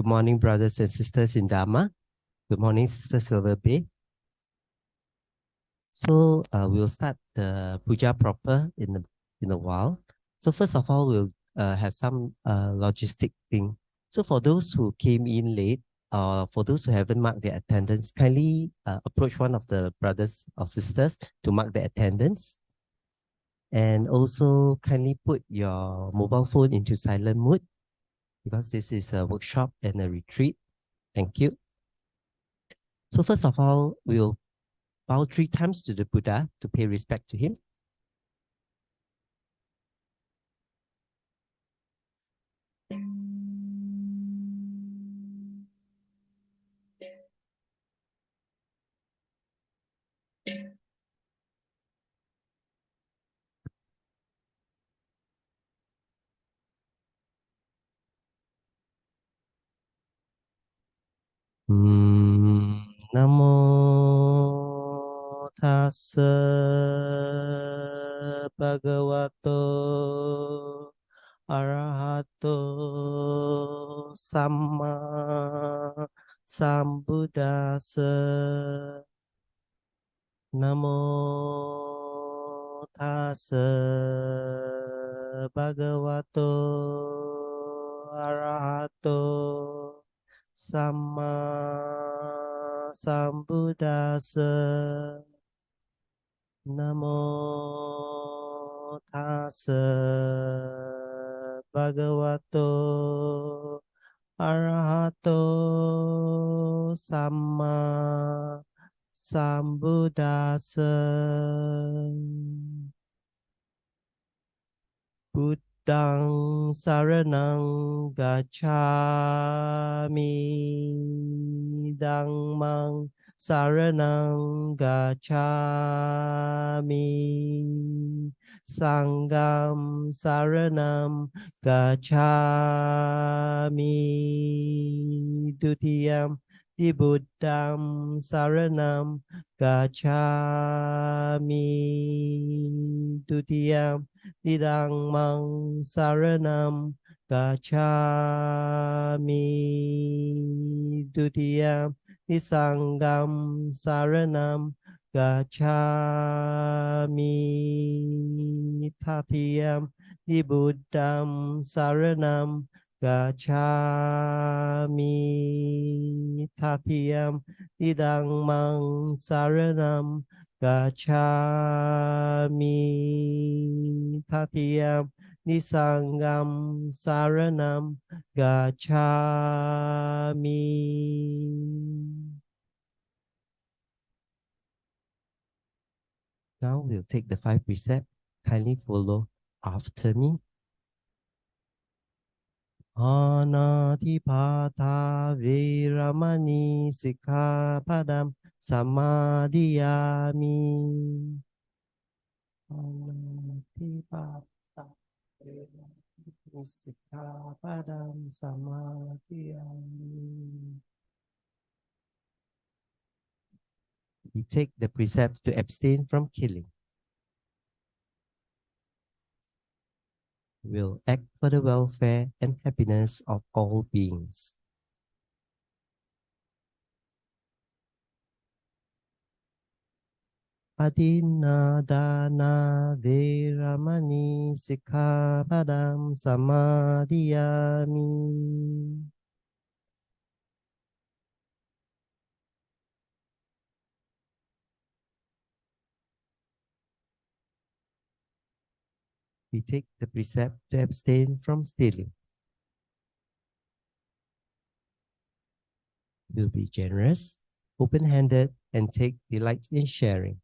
Good morning, brothers and sisters in Dhamma. Good morning, Sister Sylvia Bay. So we'll start the puja proper in a while. So first of all, we'll have some logistic thing. So for those who came in late, for those who haven't marked their attendance, kindly approach one of the brothers or sisters to mark the attendance. And also kindly put your mobile phone into silent mode because this is a workshop and a retreat. Thank you. So first of all, we'll bow 3 times to the Buddha to pay respect to him. Namo tassa bhagavato arahato samma sambuddhassa. Namo tassa bhagavato arahato samma sambuddhassa. Namo tassa bhagavato arahato samma sambuddhassa. Buddhang saranang gacchami, Dhammang saranang gacchami, Sangham saranam gacchami, Dutiyam di Buddham saranam gacchami, Dutiyam di Dhammang saranam gacchami, Dutiyam di Sangham saranam gacchami, Tatiyam di Buddham saranam gacchami, Tatiyam di Dhammang saranam gacchami, Tatiyam di Sangham saranam gacchami. Now we'll take the 5 precepts. Kindly follow after me. Anatipata viramani sikkhapadam samadhiyami. Anatipata viramani sikkhapadam samadhiyami. We take the precept to abstain from killing. Will act for the welfare and happiness of all beings. Adinadana veramani sikkhapadam samadhiyami. We take the precept to abstain from stealing. We'll be generous, open-handed, and take delight in sharing.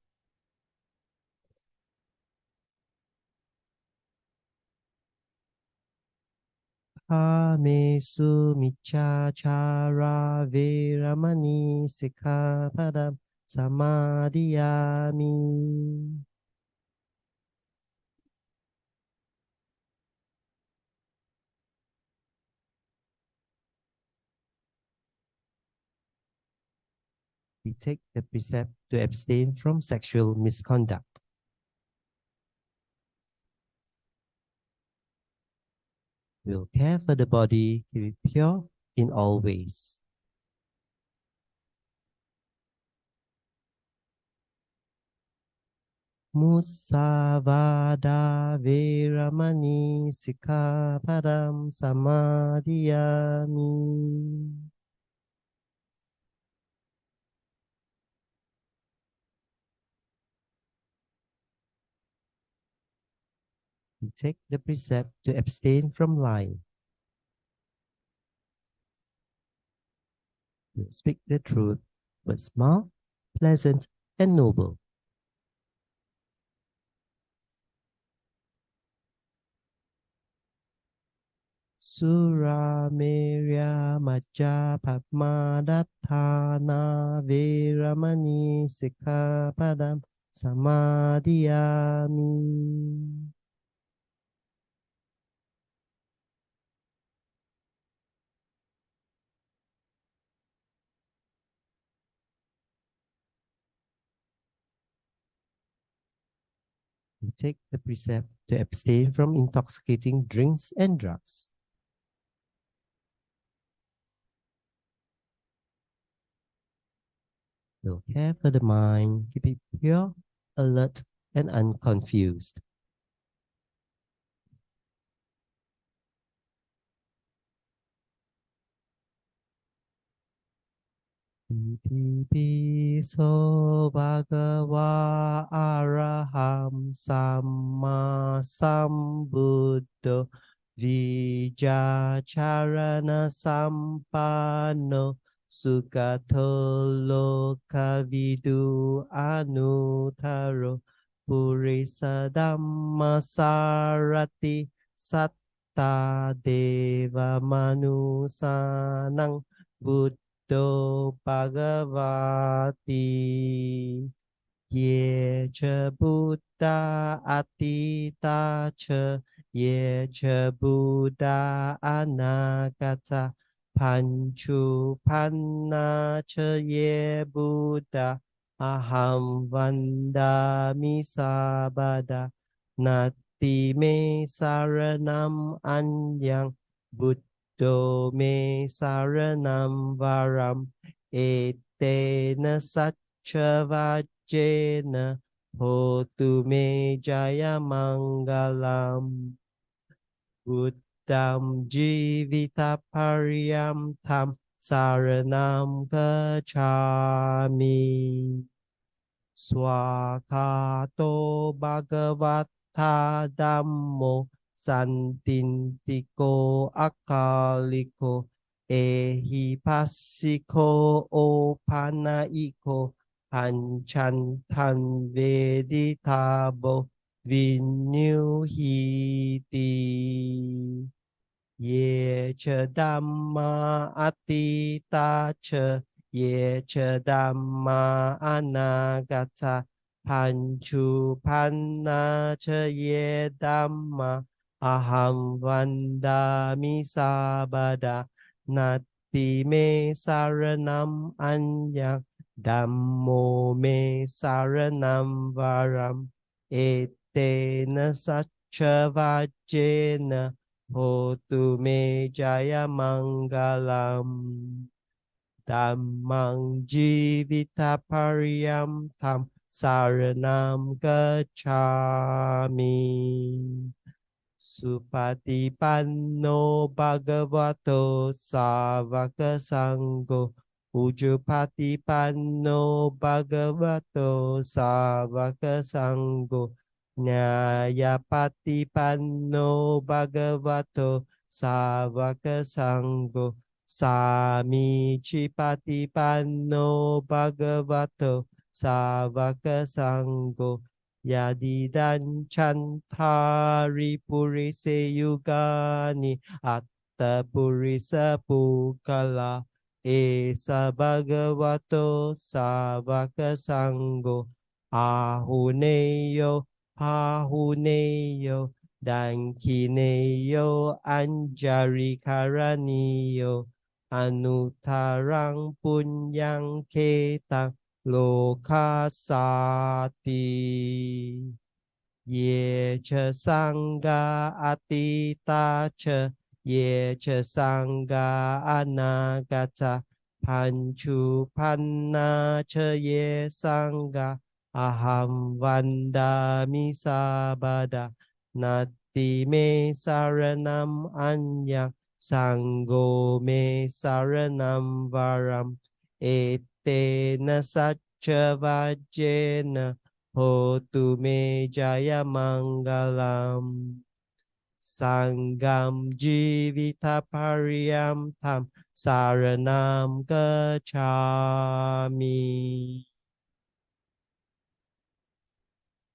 Kamesu miccachara veramani sikkhapadam samadhiyami. We take the precept to abstain from sexual misconduct. We'll care for the body, keep it pure, in all ways. Musavada Veramani Sikkhapadam Samadhiyami. We take the precept to abstain from lying. We speak the truth, but small, pleasant, and noble. Suramerya Majja Padmadathana Veramani Sikkhapadam Samadhiyami. We take the precept to abstain from intoxicating drinks and drugs. No care for the mind, keep it pure, alert, and unconfused. Ipipiso bhagava araham samma sambuddho vijacharana sampanno sugato lokavidu anuttaro purisa dhamma sarati satta deva manusanang Buddho Bhagavati Ye cha Buddha Atita cha Ye cha Buddha Anagata Panchu Panna cha Ye Buddha Aham Vandami Sabada Nati me saranam anyang Buddho me saranam varam etena satchavajena hotu me jaya mangalam Buddham jivita pariyam tam saranam gacchami Swakato Bhagavata Dhammo Santintiko Akaliko Ehipassiko Opanaiko Panchantan Veditabo Vinyuhiti Ye cha dhamma atita cha ye cha dhamma anagata panchu panna cha ye dhamma aham vandami sabada nati me saranam anyang dhammo me saranam varam etena satchavajena Hotu me jaya mangalam Dhammang jivita pariyam tam saranam gacchami Supatipanno bhagavato savaka sangho Ujupatipanno bhagavato savaka sangho Nyayapatipanno bhagavato savaka sangho Samicipatipanno bhagavato savaka sangho Yadidan chantari purise yugani atta purisa pukala esa bhagavato savaka sangho ahuneyo pahuneyo dankineyo anjari karaniyo anutarang punyang ketang lokasati Ye cha sangha atita cha ye cha sangha anagata panchu panna cha ye sangha aham vandami sabada nati me saranam anyang sangho me saranam varam etena sacha vajena hotu me jaya mangalam Sangam Jivita Pariyam Tam Saranam Gacchami.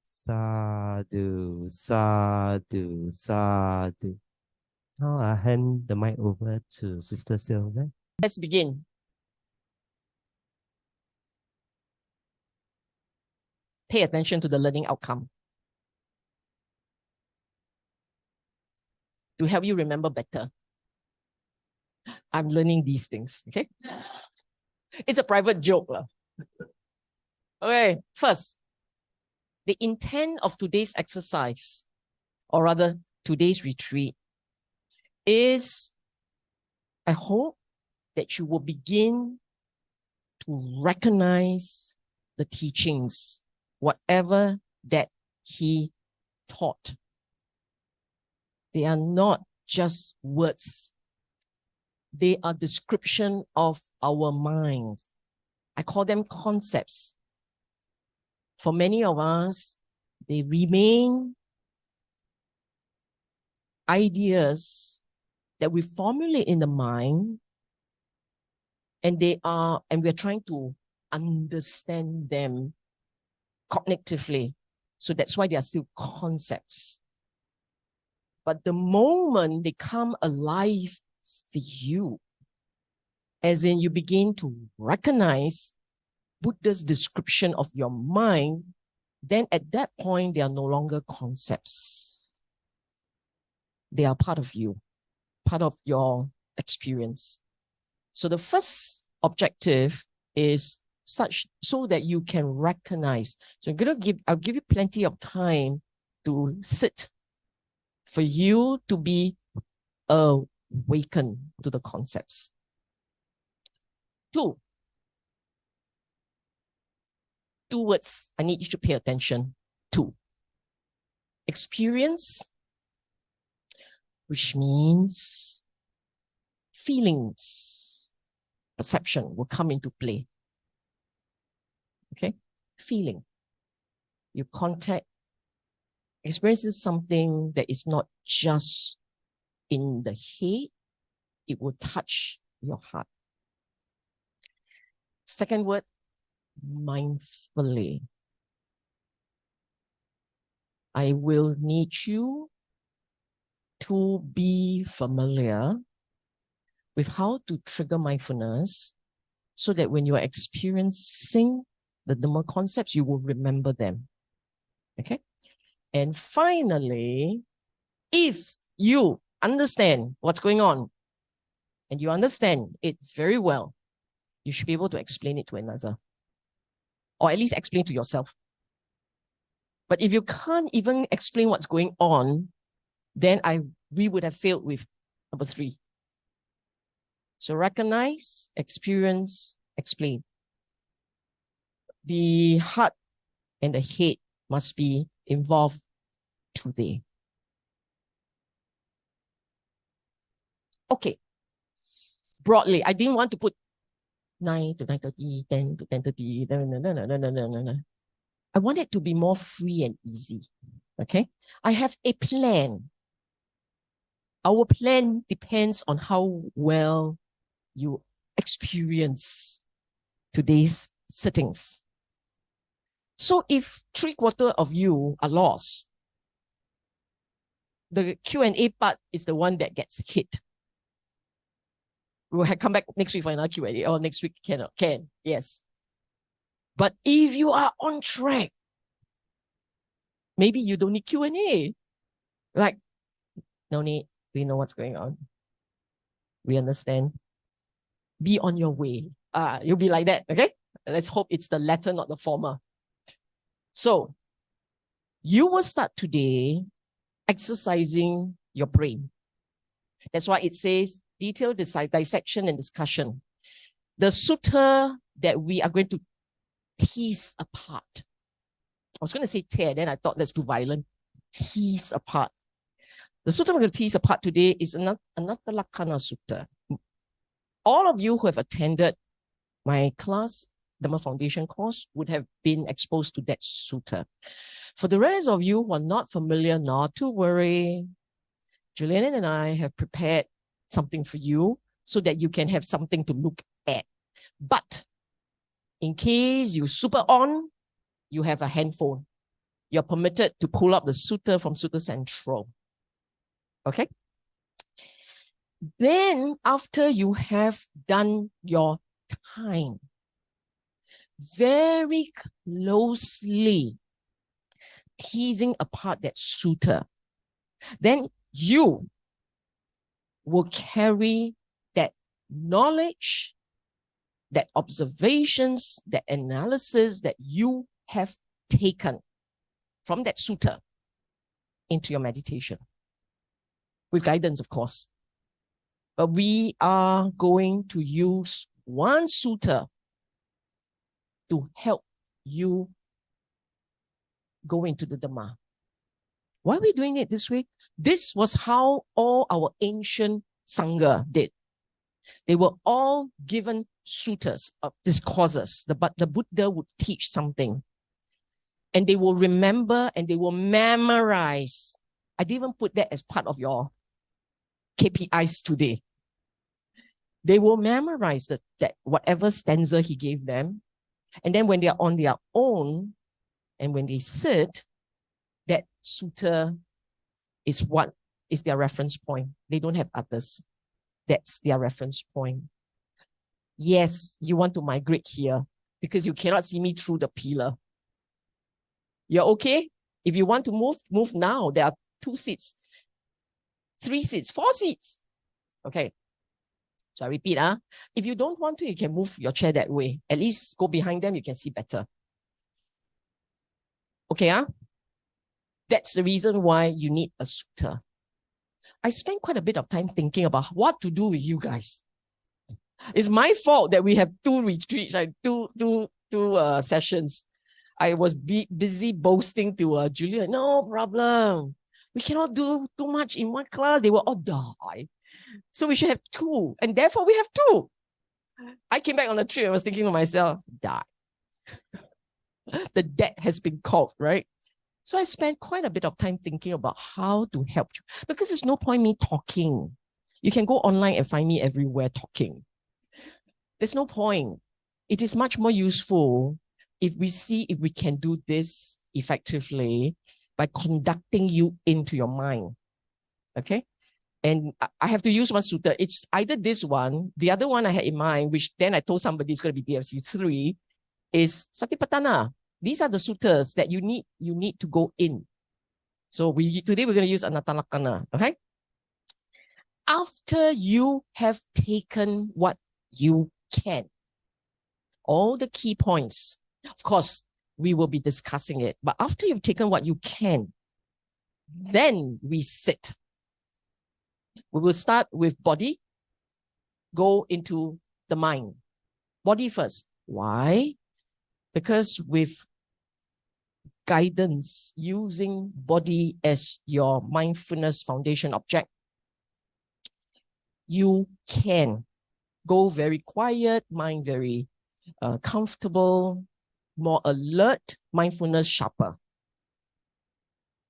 Sadhu, sadhu, sadhu. Now I hand the mic over to Sister Sylvia. Let's begin. Pay attention to the learning outcome to help you remember better. I'm learning these things, okay? It's a private joke. Okay, first, the intent of today's exercise, or rather today's retreat, is I hope that you will begin to recognize the teachings, whatever that he taught. They are not just words. They are description of our minds. I call them concepts. For many of us, they remain ideas that we formulate in the mind, and we're trying to understand them cognitively. So that's why they are still concepts. But the moment they come alive for you, as in you begin to recognize Buddha's description of your mind, then at that point, they are no longer concepts. They are part of you, part of your experience. So the first objective is such so that you can recognize. So I'll give you plenty of time to sit for you to be awakened to the concepts. 2 words I need you to pay attention to. Experience, which means feelings, perception will come into play. Okay? Feeling. You contact. Experience is something that is not just in the head, it will touch your heart. Second word, mindfully. I will need you to be familiar with how to trigger mindfulness so that when you are experiencing the Dhamma concepts, you will remember them. Okay? And finally, if you understand what's going on and you understand it very well, you should be able to explain it to another, or at least explain to yourself. But if you can't even explain what's going on, then we would have failed with number 3. So recognize, experience, explain. The heart and the head must be involved today. Okay. Broadly, I didn't want to put 9 to 9:30, 10 to 10:30. No. I want it to be more free and easy. Okay? I have a plan. Our plan depends on how well you experience today's sittings. So if 3/4 of you are lost, the Q&A part is the one that gets hit. We'll come back next week for another Q&A, or next week can, yes. But if you are on track, maybe you don't need Q&A. Like, no need, we know what's going on. We understand. Be on your way. You'll be like that, okay? Let's hope it's the latter, not the former. So, you will start today exercising your brain. That's why it says detailed dissection and discussion. The sutta that we are going to tease apart. I was going to say tear, then I thought that's too violent. Tease apart. The sutta we're going to tease apart today is Anattalakkana Sutta. All of you who have attended my class, Dhamma Foundation course, would have been exposed to that sutta. For the rest of you who are not familiar, not to worry. Julian and I have prepared something for you so that you can have something to look at. But in case you super on, you have a handphone. You're permitted to pull up the sutta from Sutta Central. Okay? Then after you have done your time, very closely teasing apart that sutta, then you will carry that knowledge, that observations, that analysis that you have taken from that sutta into your meditation. With guidance, of course. But we are going to use one sutta to help you go into the Dhamma. Why are we doing it this way? This was how all our ancient Sangha did. They were all given suttas, discourses. But the Buddha would teach something. And they will remember and they will memorize. I didn't even put that as part of your KPIs today. They will memorize that whatever stanza he gave them. And then when they are on their own and when they sit, that sutta is what is their reference point. They don't have others. That's their reference point. Yes, you want to migrate here because you cannot see me through the pillar. You're okay? If you want to move, move now. There are 2 seats, 3 seats, 4 seats. Okay. So I repeat, if you don't want to, you can move your chair that way. At least go behind them, you can see better. Okay, That's the reason why you need a sutta. I spent quite a bit of time thinking about what to do with you guys. It's my fault that we have 2 retreats, like two sessions. I was busy boasting to Julia, no problem. We cannot do too much in one class. They will all die. So we should have 2. And therefore we have 2. I came back on the trip. I was thinking to myself, die. The debt has been called, right? So I spent quite a bit of time thinking about how to help you. Because there's no point me talking. You can go online and find me everywhere talking. There's no point. It is much more useful if we see if we can do this effectively by conducting you into your mind. Okay? And I have to use one sutta. It's either this one, the other one I had in mind, which then I told somebody it's going to be DFC 3, is Satipatthana. These are the suttas that you need to go in. So today we're going to use Anattalakkana. Okay? After you have taken what you can, all the key points, of course, we will be discussing it. But after you've taken what you can, then we sit. We will start with body, go into the mind. Body first. Why? Because with guidance, using body as your mindfulness foundation object, you can go very quiet, mind very comfortable, more alert, mindfulness sharper.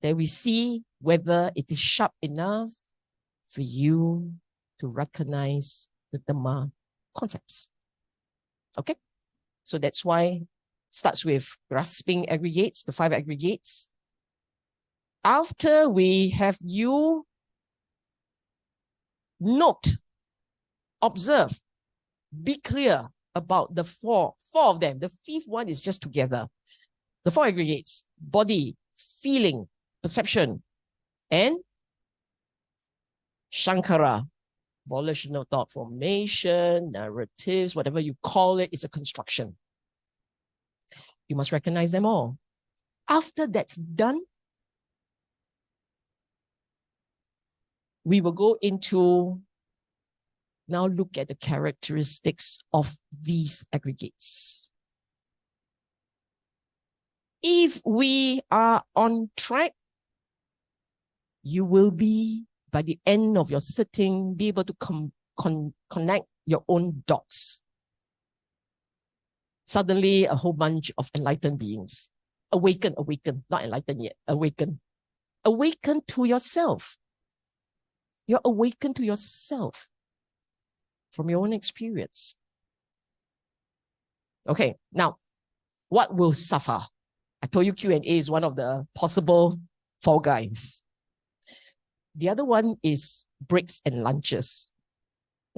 Then we see whether it is sharp enough for you to recognize the Dhamma concepts. Okay? So that's why it starts with grasping aggregates, the 5 aggregates. After we have you note, observe, be clear about the 4 of them. The 5th one is just together. The 4 aggregates: body, feeling, perception, and Shankara, volitional thought formation, narratives, whatever you call it, is a construction. You must recognize them all. After that's done, we will go into now look at the characteristics of these aggregates. If we are on track, you will be, by the end of your sitting, be able to connect your own dots. Suddenly, a whole bunch of enlightened beings. Awaken, not enlightened yet, awaken. Awaken to yourself. You're awakened to yourself from your own experience. Okay, now, what will suffer? I told you Q&A is one of the possible fall guys. The other one is breaks and lunches.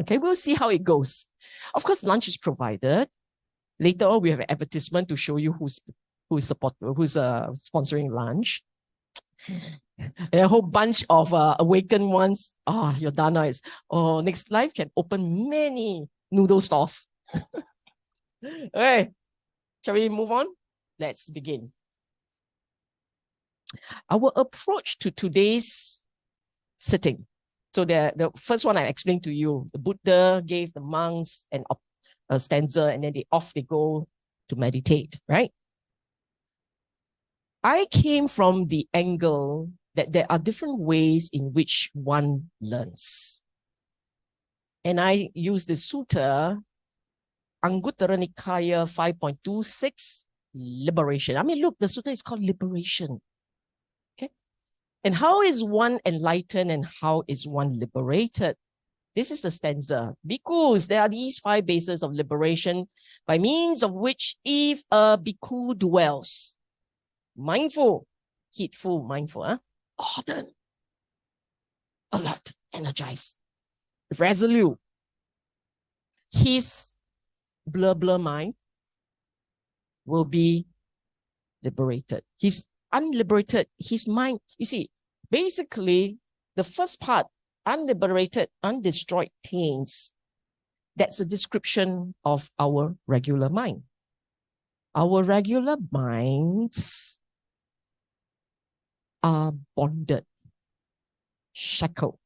Okay, we'll see how it goes. Of course, lunch is provided. Later on, we have an advertisement to show you who's sponsoring lunch. And a whole bunch of awakened ones. Your Dana is, next life can open many noodle stores. Okay, shall we move on? Let's begin. Our approach to today's sitting. So the first one I explained to you, the Buddha gave the monks a stanza and then they go to meditate, right? I came from the angle that there are different ways in which one learns. And I use the sutta, Anguttara Nikaya 5.26, liberation. I mean, look, the sutta is called liberation. Okay? And how is one enlightened and how is one liberated? This is a stanza. Bhikkhus, there are these 5 bases of liberation by means of which if a bhikkhu dwells, mindful, heedful, mindful, ardent, alert, energized, resolute, his blur mind will be liberated. He's unliberated, his mind, you see, basically the first part, unliberated, undestroyed things, that's a description of our regular mind. Our regular minds are bonded, shackled,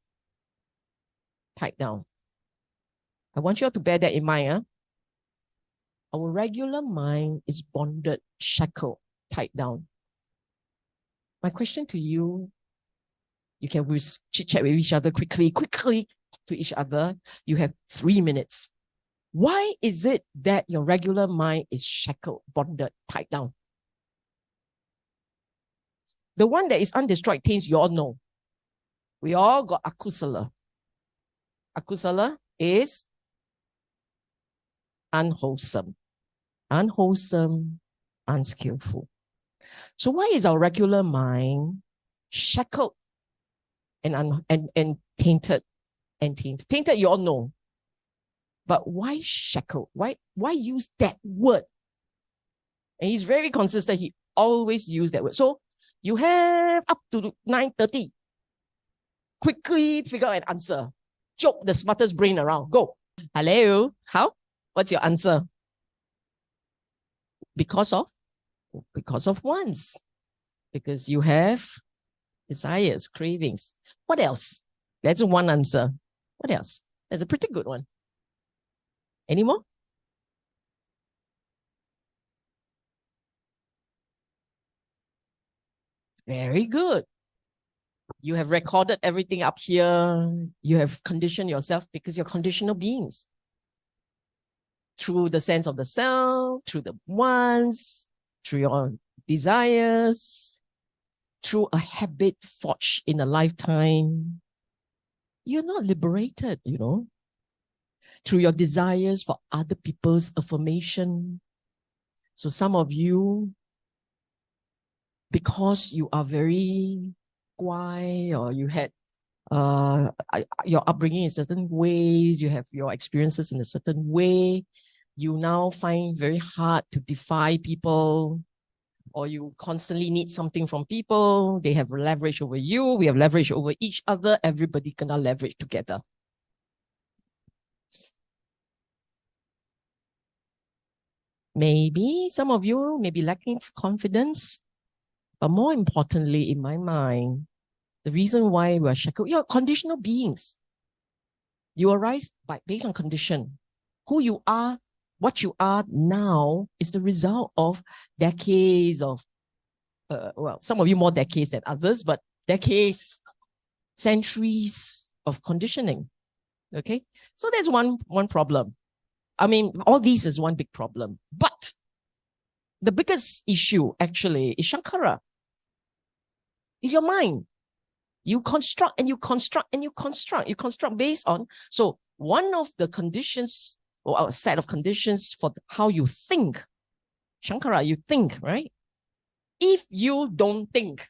tied down. I want you all to bear that in mind. Our regular mind is bonded, shackled, tied down. My question to you, you can chit-chat with each other quickly to each other. You have 3 minutes. Why is it that your regular mind is shackled, bonded, tied down? The one that is undestroyed things, you all know. We all got akusala. Akusala is unwholesome, unskillful. So why is our regular mind shackled and tainted? Tainted, you all know. But why shackled? Why use that word? And he's very consistent. He always used that word. So you have up to 9:30. Quickly figure out an answer. Choke the smartest brain around. Go. Hello. How? What's your answer? Because of wants. Because you have desires, cravings. What else? That's one answer. What else? That's a pretty good one. Any more? Very good. You have recorded everything up here. You have conditioned yourself because you're conditional beings. Through the sense of the self, through the wants, through your desires, through a habit forged in a lifetime. You're not liberated, you know. Through your desires for other people's affirmation. So some of you, because you are very guai, or you had your upbringing in certain ways, you have your experiences in a certain way, you now find very hard to defy people, or you constantly need something from people. They have leverage over you. We have leverage over each other. Everybody can now leverage together. Maybe some of you may be lacking confidence, but more importantly, in my mind, The reason why we're shackled, you're conditional beings. You arise based on condition. Who you are, what you are now is the result of decades of, well, some of you more decades than others, but decades, centuries of conditioning. Okay, so there's one problem. I mean, all these is one big problem. But the biggest issue actually is Shankara. Is your mind. You construct and you construct and you construct. You construct based on, so one of the conditions or a set of conditions for how you think. Shankara, you think, right? If you don't think,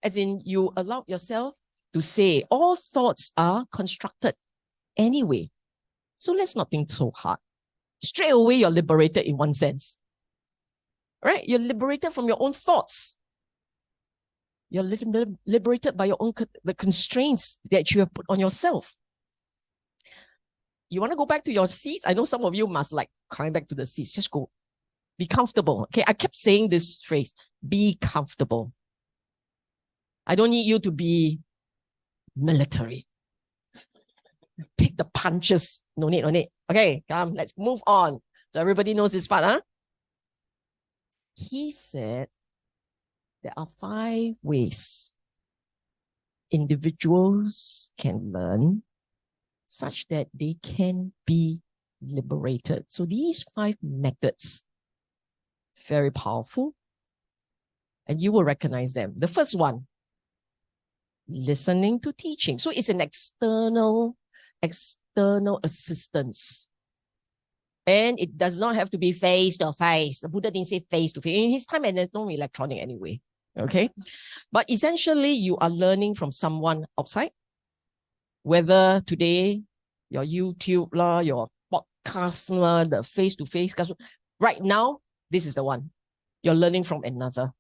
as in you allow yourself to say all thoughts are constructed anyway. So let's not think so hard. Straight away, you're liberated in one sense. Right? You're liberated from your own thoughts. You're liberated by your own the constraints that you have put on yourself. You want to go back to your seats? I know some of you must like climb back to the seats. Just go. Be comfortable. Okay, I kept saying this phrase, be comfortable. I don't need you to be military. Take the punches. No need, no need. Okay, come, let's move on. So everybody knows this part, huh? He said there are 5 ways individuals can learn such that they can be liberated. So these 5 methods, very powerful, and you will recognize them. The first one, listening to teaching. So it's an external assistance. And it does not have to be face to face. The Buddha didn't say face to face. In his time, and there's no electronic anyway. Okay. But essentially, you are learning from someone outside. Whether today, your YouTube, your podcast, the face-to-face classroom. Right now, this is the one. You're learning from another.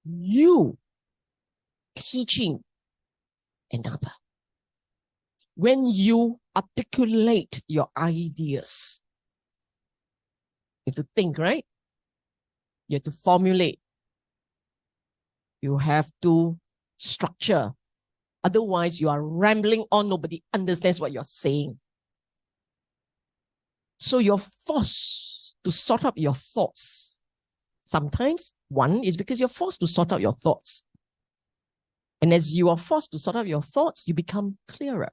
You teaching another. When you articulate your ideas, you have to think, right? You have to formulate. You have to structure. Otherwise, you are rambling on. Nobody understands what you're saying. So you're forced to sort out your thoughts. Sometimes, one is because you're forced to sort out your thoughts. And as you are forced to sort out your thoughts, you become clearer.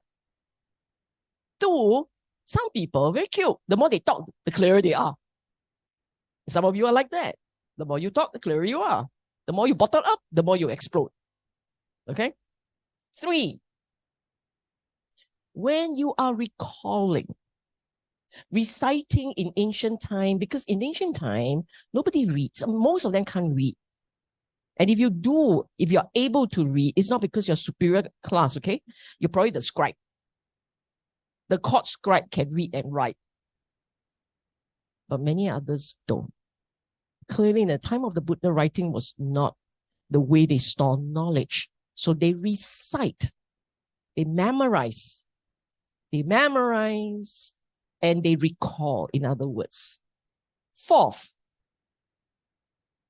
2, some people, very cute. The more they talk, the clearer they are. Some of you are like that. The more you talk, the clearer you are. The more you bottle up, the more you explode. Okay? 3, when you are recalling, reciting in ancient time, because in ancient time, nobody reads. Most of them can't read. And if you do, if you're able to read, it's not because you're superior class, okay? You're probably the scribe. The court scribe can read and write. But many others don't. Clearly, in the time of the Buddha, writing was not the way they store knowledge. So they recite, they memorize, and they recall, in other words. 4th,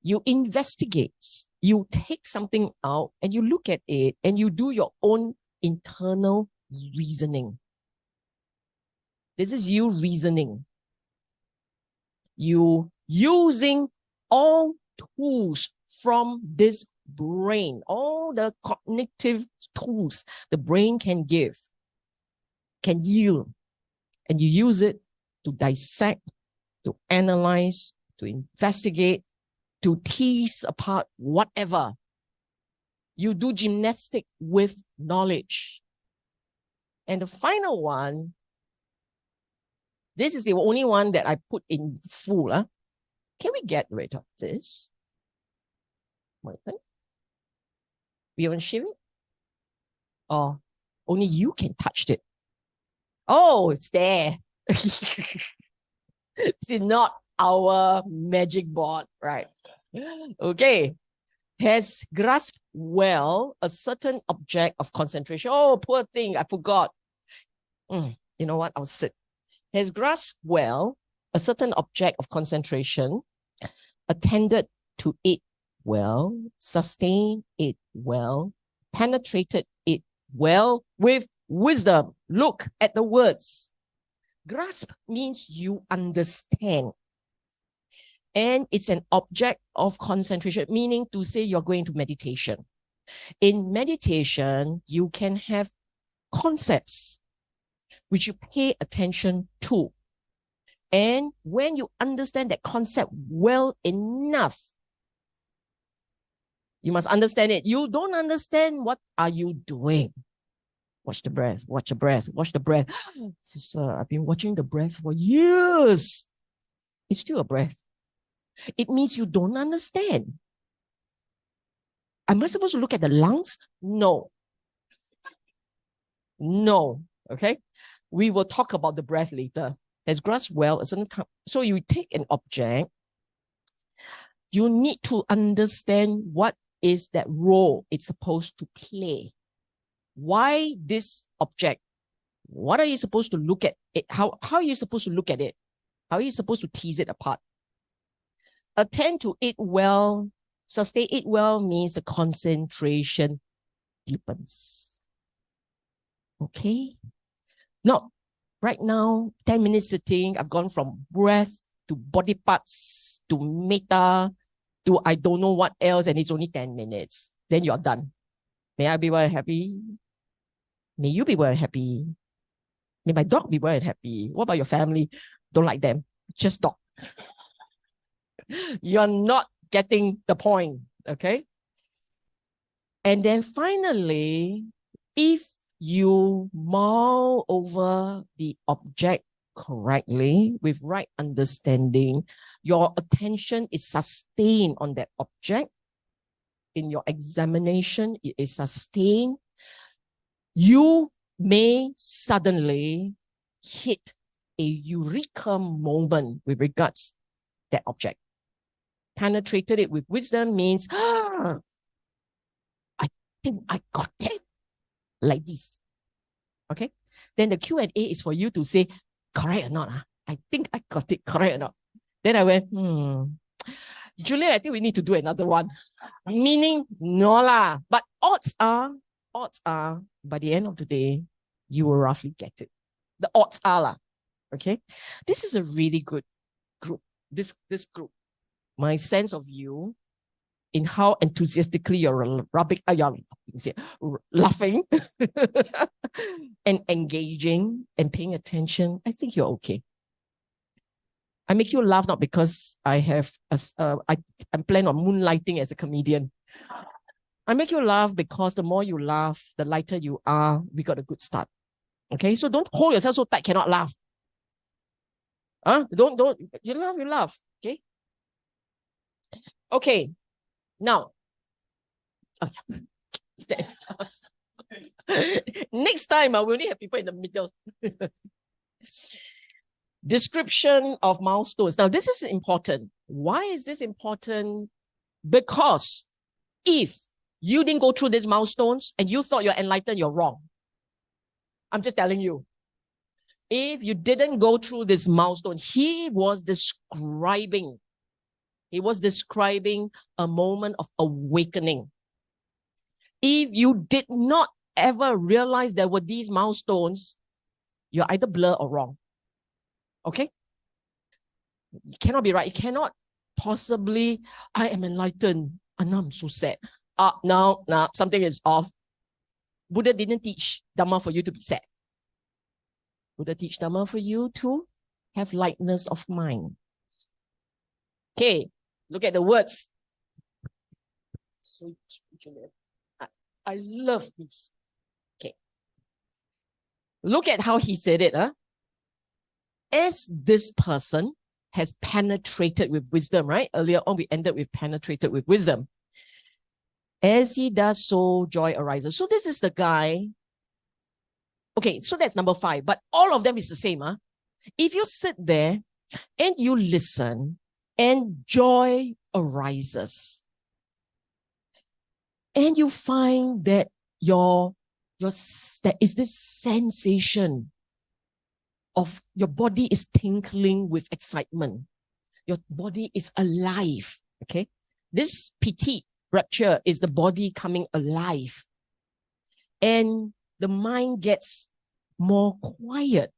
you investigate. You take something out and you look at it and you do your own internal reasoning. This is you reasoning. You using all tools from this brain, all the cognitive tools the brain can give, can yield, and you use it to dissect, to analyze, to investigate, to tease apart whatever. You do gymnastics with knowledge. And the final one, this is the only one that I put in full. Can we get rid of this? We haven't shared it? Or only you can touch it? Oh, it's there. It's not our magic board, right? Okay. Has grasped well a certain object of concentration. Oh, poor thing, I forgot. You know what? I'll sit. Has grasped well a certain object of concentration, attended to it well, sustained it well, penetrated it well with wisdom. Look at the words. Grasp means you understand. And it's an object of concentration, meaning to say you're going to meditation. In meditation, you can have concepts which you pay attention to. And when you understand that concept well enough, you must understand it. You don't understand, what are you doing? Watch the breath, watch the breath, watch the breath. Sister, I've been watching the breath for years. It's still a breath. It means you don't understand. Am I supposed to look at the lungs? No. No. Okay? We will talk about the breath later. As grasp well, so you take an object, you need to understand what is that role it's supposed to play. Why this object? What are you supposed to look at it? How are you supposed to look at it? How are you supposed to tease it apart? Attend to it well, sustain it well means the concentration deepens. Okay? Now, right now, 10 minutes sitting, I've gone from breath to body parts to metta to I don't know what else, and it's only 10 minutes. Then you're done. May I be well happy? May you be well happy? May my dog be well and happy? What about your family? Don't like them. Just dog. You're not getting the point, okay? And then finally, if you mull over the object correctly with right understanding, your attention is sustained on that object. In your examination, it is sustained. You may suddenly hit a eureka moment with regards to that object. Penetrated it with wisdom means, I think I got it. Like this. Okay? Then the Q&A is for you to say, correct or not? I think I got it, correct or not? Then I went, Julia, I think we need to do another one. Meaning, no lah. But odds are, by the end of the day, you will roughly get it. The odds are lah. Okay? This is a really good group. This group. My sense of you in how enthusiastically you're laughing and engaging and paying attention, I think you're okay. I make you laugh not because I have I'm planning on moonlighting as a comedian. I make you laugh because the more you laugh, the lighter you are. We got a good start. Okay, so don't hold yourself so tight, cannot laugh. Don't you laugh. Okay. Okay. Now, next time I will only have people in the middle. Description of milestones. Now, this is important. Why is this important? Because if you didn't go through these milestones and you thought you're enlightened, you're wrong. I'm just telling you. If you didn't go through this milestone, he was describing a moment of awakening. If you did not ever realize there were these milestones, you're either blur or wrong. Okay? It cannot be right. It cannot possibly, I am enlightened, and now I'm so sad. No, something is off. Buddha didn't teach Dhamma for you to be sad. Buddha teach Dhamma for you to have lightness of mind. Okay, look at the words. So, I love this. Okay. Look at how he said it. As this person has penetrated with wisdom, right? Earlier on, we ended with penetrated with wisdom. As he does so, joy arises. So this is the guy. Okay, so that's number 5. But all of them is the same. If you sit there and you listen and joy arises, and you find that there is this sensation of your body is tingling with excitement. Your body is alive. Okay. This petit rapture is the body coming alive. And the mind gets more quiet.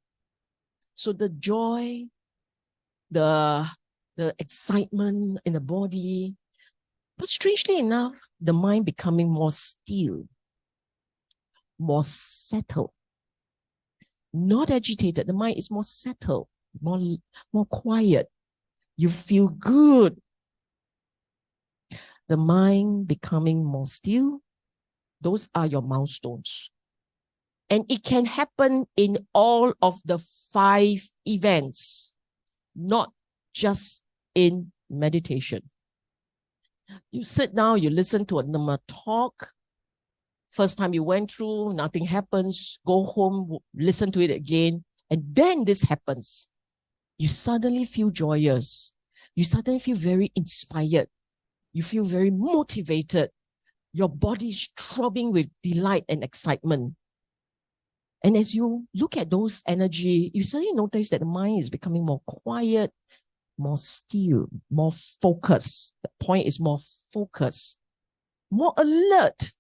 So the joy, the excitement in the body, but strangely enough, the mind becoming more still, more settled, not agitated. The mind is more settled, more quiet. You feel good. The mind becoming more still. Those are your milestones. And it can happen in all of the 5 events, not just in meditation. You sit down, you listen to a Dhamma talk. First time you went through, nothing happens. Go home, listen to it again. And then this happens. You suddenly feel joyous. You suddenly feel very inspired. You feel very motivated. Your body's throbbing with delight and excitement. And as you look at those energy, you suddenly notice that the mind is becoming more quiet, more still, more focused. The point is more focused, more alert,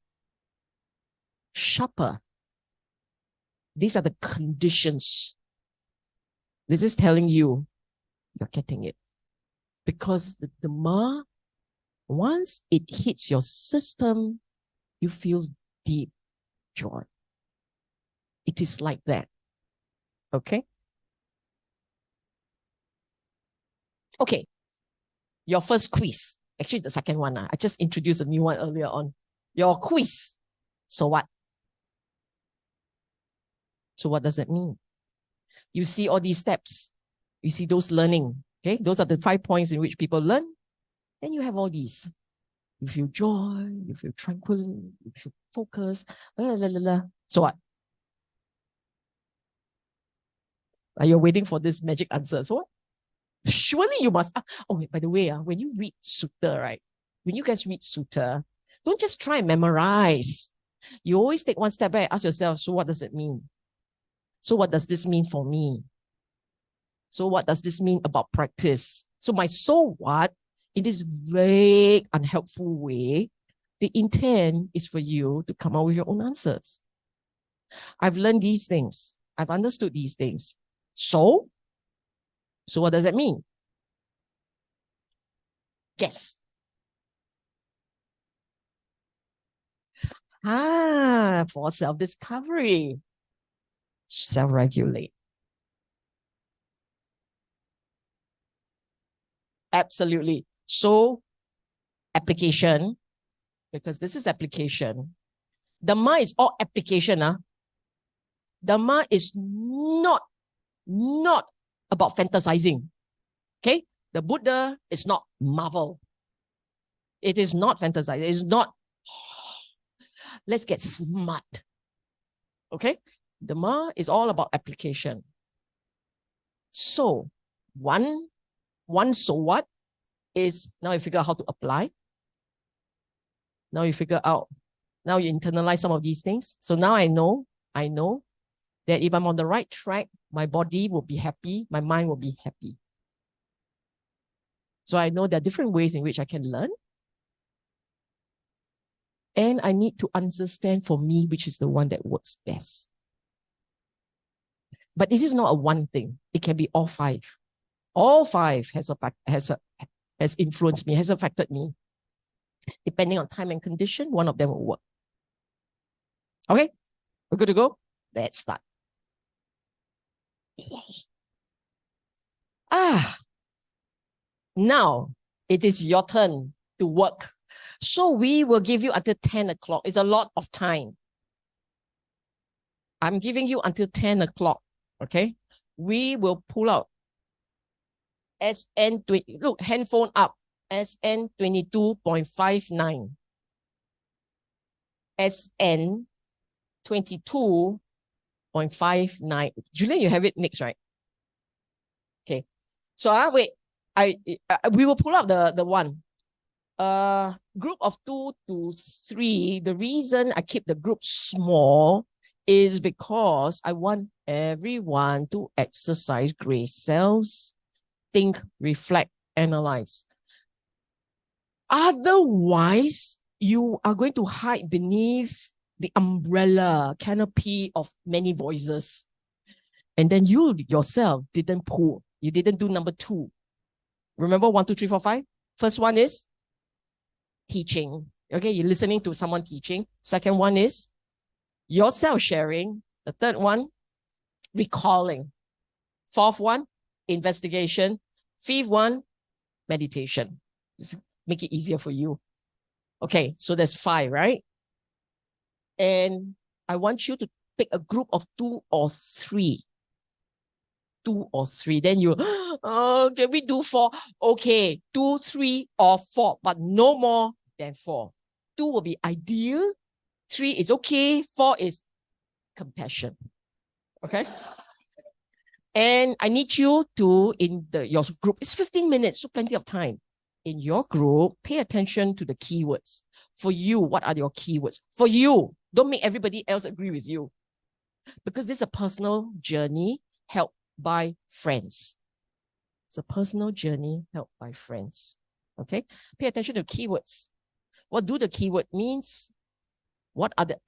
sharper. These are the conditions. This is telling you you're getting it. Because the Dhamma, once it hits your system, you feel deep joy. It is like that. Okay? Okay. Your first quiz. Actually, the second one. I just introduced a new one earlier on. Your quiz. So what? So what does that mean? You see all these steps. You see those learning. Okay? Those are the 5 points in which people learn. Then you have all these. You feel joy. You feel tranquil. You feel focus. So what? You're waiting for this magic answer. So what? Surely you must. Oh, by the way, when you read Sutta, right? When you guys read Sutta, don't just try and memorize. You always take one step back and ask yourself, so what does it mean? So what does this mean for me? So what does this mean about practice? So my so what, in this vague, unhelpful way, the intent is for you to come out with your own answers. I've learned these things. I've understood these things. So what does that mean? Guess. For self-discovery. Self-regulate. Absolutely. So, application, because this is application. Dhamma is all application. Dhamma is not about fantasizing. Okay? The Buddha is not Marvel. It is not fantasizing. It is not, let's get smart. Okay? Dhamma is all about application. So, one so what is, now you figure out how to apply. Now you figure out, now you internalize some of these things. So now I know that if I'm on the right track, my body will be happy, my mind will be happy. So I know there are different ways in which I can learn. And I need to understand for me which is the one that works best. But this is not a one thing. It can be all 5. All 5 has influenced me, has affected me. Depending on time and condition, one of them will work. Okay, we're good to go? Let's start. Yay. Now it is your turn to work. So we will give you until 10 o'clock. It's a lot of time. I'm giving you until 10 o'clock. Okay, we will pull out SN20. Look, handphone up. SN 22.59. SN 22.59. Julian, you have it next, right? Okay. So wait. We will pull out the one. Group of 2 to 3. The reason I keep the group small is because I want everyone to exercise gray cells, think, reflect, analyze. Otherwise, you are going to hide beneath the umbrella canopy of many voices. And then you yourself didn't pull. You didn't do number 2. Remember 1, 2, 3, 4, 5? First one is teaching. Okay, you're listening to someone teaching. Second one is yourself sharing. The third one, recalling. Fourth one, investigation. Fifth one, meditation. Just make it easier for you. Okay, so there's 5, right? And I want you to pick a group of 2 or 3. 2 or 3. Then you, oh, can we do 4? Okay, 2, 3, or 4, but no more than 4. 2 will be ideal. 3 is okay. 4 is compassion. Okay? And I need you to, in your group, it's 15 minutes, so plenty of time. In your group, pay attention to the keywords. For you, what are your keywords? For you, don't make everybody else agree with you. Because this is a personal journey helped by friends. It's a personal journey helped by friends. Okay? Pay attention to keywords. What do the keyword means? What are the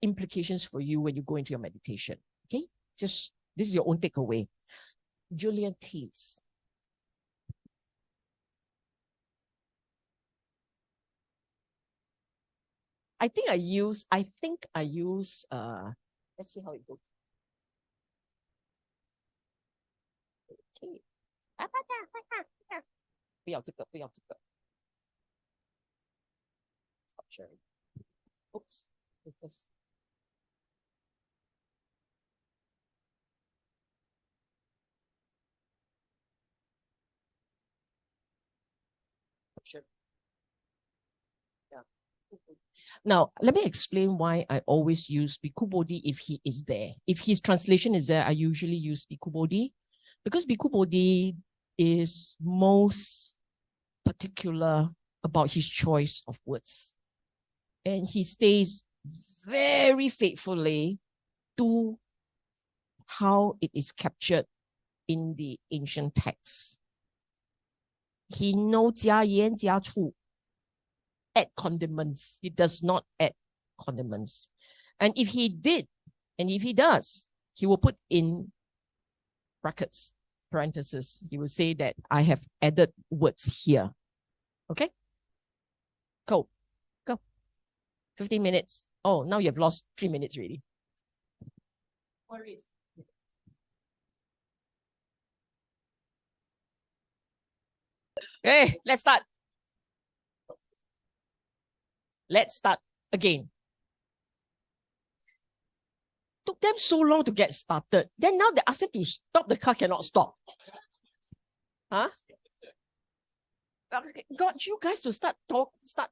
implications for you when you go into your meditation? Okay? Just, this is your own takeaway. Julian, please. I think I use, let's see how it goes. Okay. 不要这个，不要这个。Stop sharing. Oops. Because sure. Yeah. Now, let me explain why I always use Bhikkhu Bodhi if he is there. If his translation is there, I usually use Bhikkhu Bodhi because Bhikkhu Bodhi is most particular about his choice of words. And he stays very faithfully to how it is captured in the ancient texts. He no 加盐加醋 add condiments. He does not add condiments. And if he did, and if he does, he will put in brackets, parentheses. He will say that I have added words here. Okay? Go. 15 minutes. Oh, now you've lost 3 minutes already. Hey, let's start. Let's start again. Took them so long to get started. Then now they ask them to stop, the car cannot stop. Huh? Got you guys to start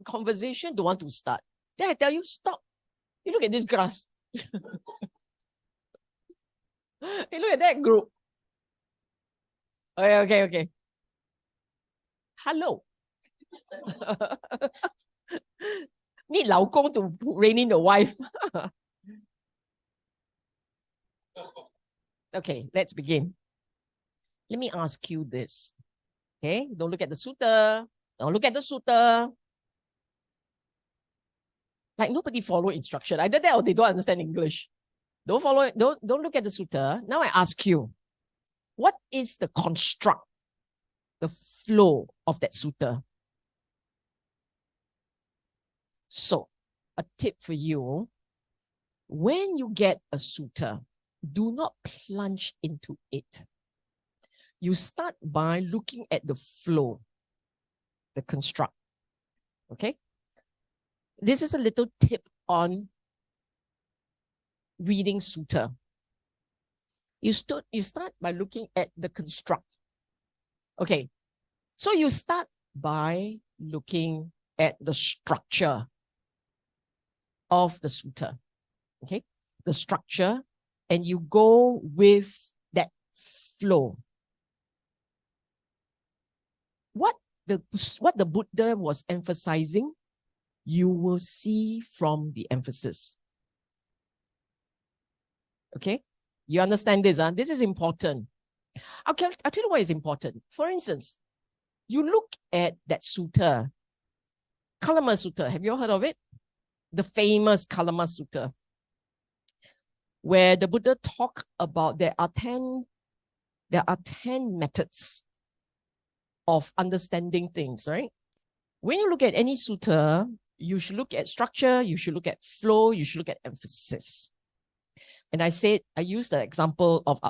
conversation, don't want to start. Then I tell you, stop. You look at this grass. You look at that group. Okay. Hello. Need 老公 to rein in the wife. Okay, let's begin. Let me ask you this. Okay, don't look at the sutta. Don't look at the sutta. Like nobody follow instruction. Either that or they don't understand English. Don't follow it. Don't look at the sutta. Now I ask you, what is the construct, the flow of that sutta? So, a tip for you, when you get a sutta, do not plunge into it. You start by looking at the flow, the construct. Okay? This is a little tip on reading sutta. You start by looking at the construct. Okay. So you start by looking at the structure of the sutta. Okay? The structure, and you go with that flow. What the Buddha was emphasizing, you will see from the emphasis. Okay? You understand this? Huh? This is important. I'll tell you why it's important. For instance, you look at that sutta Kalama Sutta, have you all heard of it? The famous Kalama Sutta, where the Buddha talked about there are 10 methods of understanding things, right? When you look at any sutta, you should look at structure, you should look at flow, you should look at emphasis. And I used the example of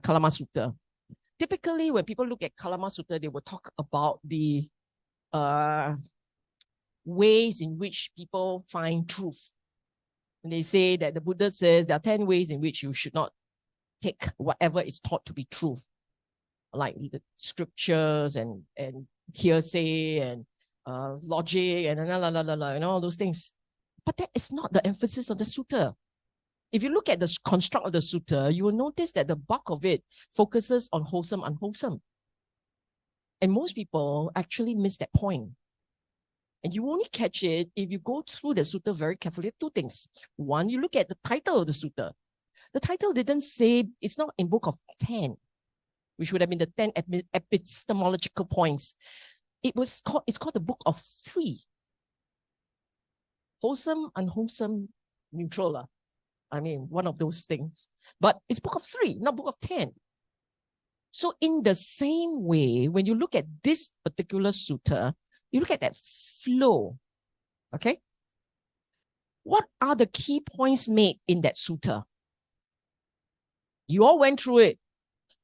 Kalama Sutta. Typically, when people look at Kalama Sutta, they will talk about the ways in which people find truth. And they say that the Buddha says there are 10 ways in which you should not take whatever is taught to be truth, like the scriptures and hearsay and logic and all those things. But that is not the emphasis of the sutta. If you look at the construct of the sutta, you will notice that the bulk of it focuses on wholesome, unwholesome. And most people actually miss that point. And you only catch it if you go through the sutta very carefully. Two things. One, you look at the title of the sutta. The title didn't say, it's not in book of 10, which would have been the 10 epistemological points. It's called the book of 3. Wholesome, unwholesome, neutral. I mean, one of those things. But it's book of 3, not book of 10. So in the same way, when you look at this particular sutta, you look at that flow, okay? What are the key points made in that sutta? You all went through it.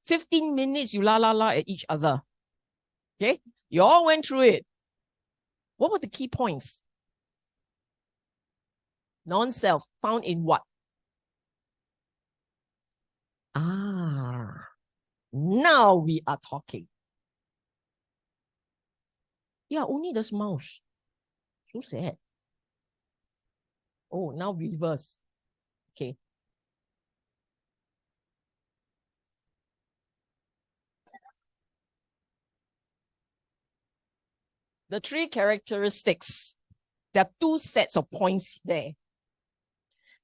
15 minutes, you la at each other. Okay? You all went through it. What were the key points? Non-self found in what? Now we are talking. Yeah, only the mouse. So sad. Oh, now reverse. Okay. The 3 characteristics, there are 2 sets of points there.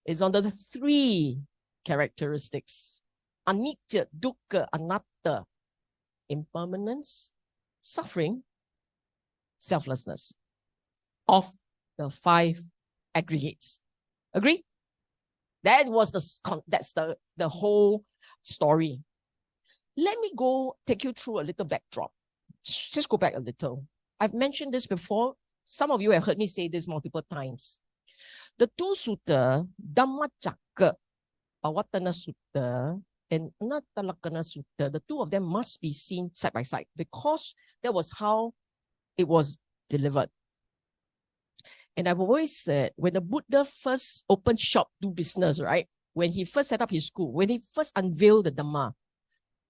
It's on the 3 characteristics. Anitya, dukkha, anatta, impermanence, suffering, selflessness of the 5 aggregates. Agree? That's the whole story. Let me take you through a little backdrop. Just go back a little. I've mentioned this before. Some of you have heard me say this multiple times. The 2 sutta, Dhammacakka, Pavattana Sutta, and Anatalakkhana Sutta, the 2 of them must be seen side by side because that was how it was delivered. And I've always said, when the Buddha first opened shop, do business, right? When he first set up his school, when he first unveiled the Dhamma,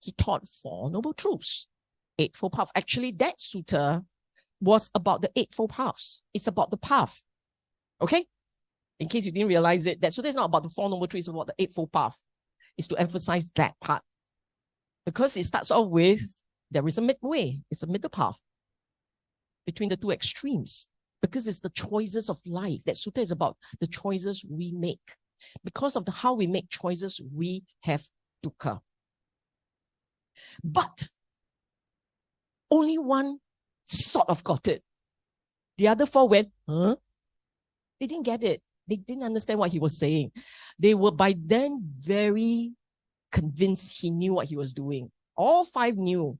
he taught 4 noble truths, 8-fold path. Actually, that sutta was about the 8-fold paths. It's about the path. Okay? In case you didn't realize it, that sutta is not about the 4 noble truths, it's about the 8-fold path. It's to emphasize that part. Because it starts off with, there is a midway. It's a middle path between the 2 extremes. Because it's the choices of life. That sutta is about the choices we make. Because of how we make choices, we have dukkha. But only one sort of got it. The other 4 went, huh? They didn't get it. They didn't understand what he was saying. They were by then very convinced he knew what he was doing. All 5 knew.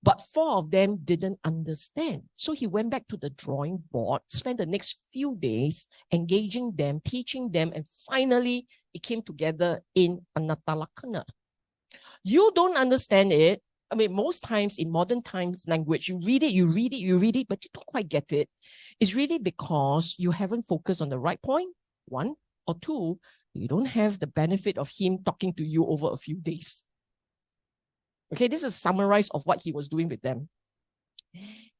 But 4 of them didn't understand. So he went back to the drawing board, spent the next few days engaging them, teaching them, and finally it came together in Anatalakkhana. You don't understand it. I mean, most times in modern times language, you read it, but you don't quite get it. It's really because you haven't focused on the right point, 1, or 2, you don't have the benefit of him talking to you over a few days. Okay, this is a summarize of what he was doing with them.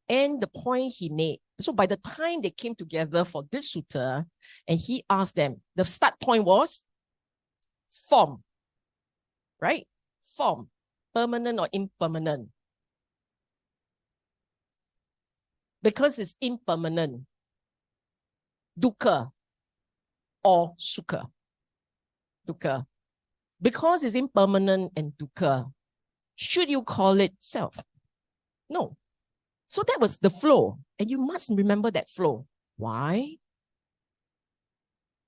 And the point he made. So by the time they came together for this sutta, and he asked them, the start point was form, right? Form, permanent or impermanent. Because it's impermanent, dukkha or sukha. Dukkha. Because it's impermanent and dukkha, should you call it self? No. So that was the flow. And you must remember that flow. Why?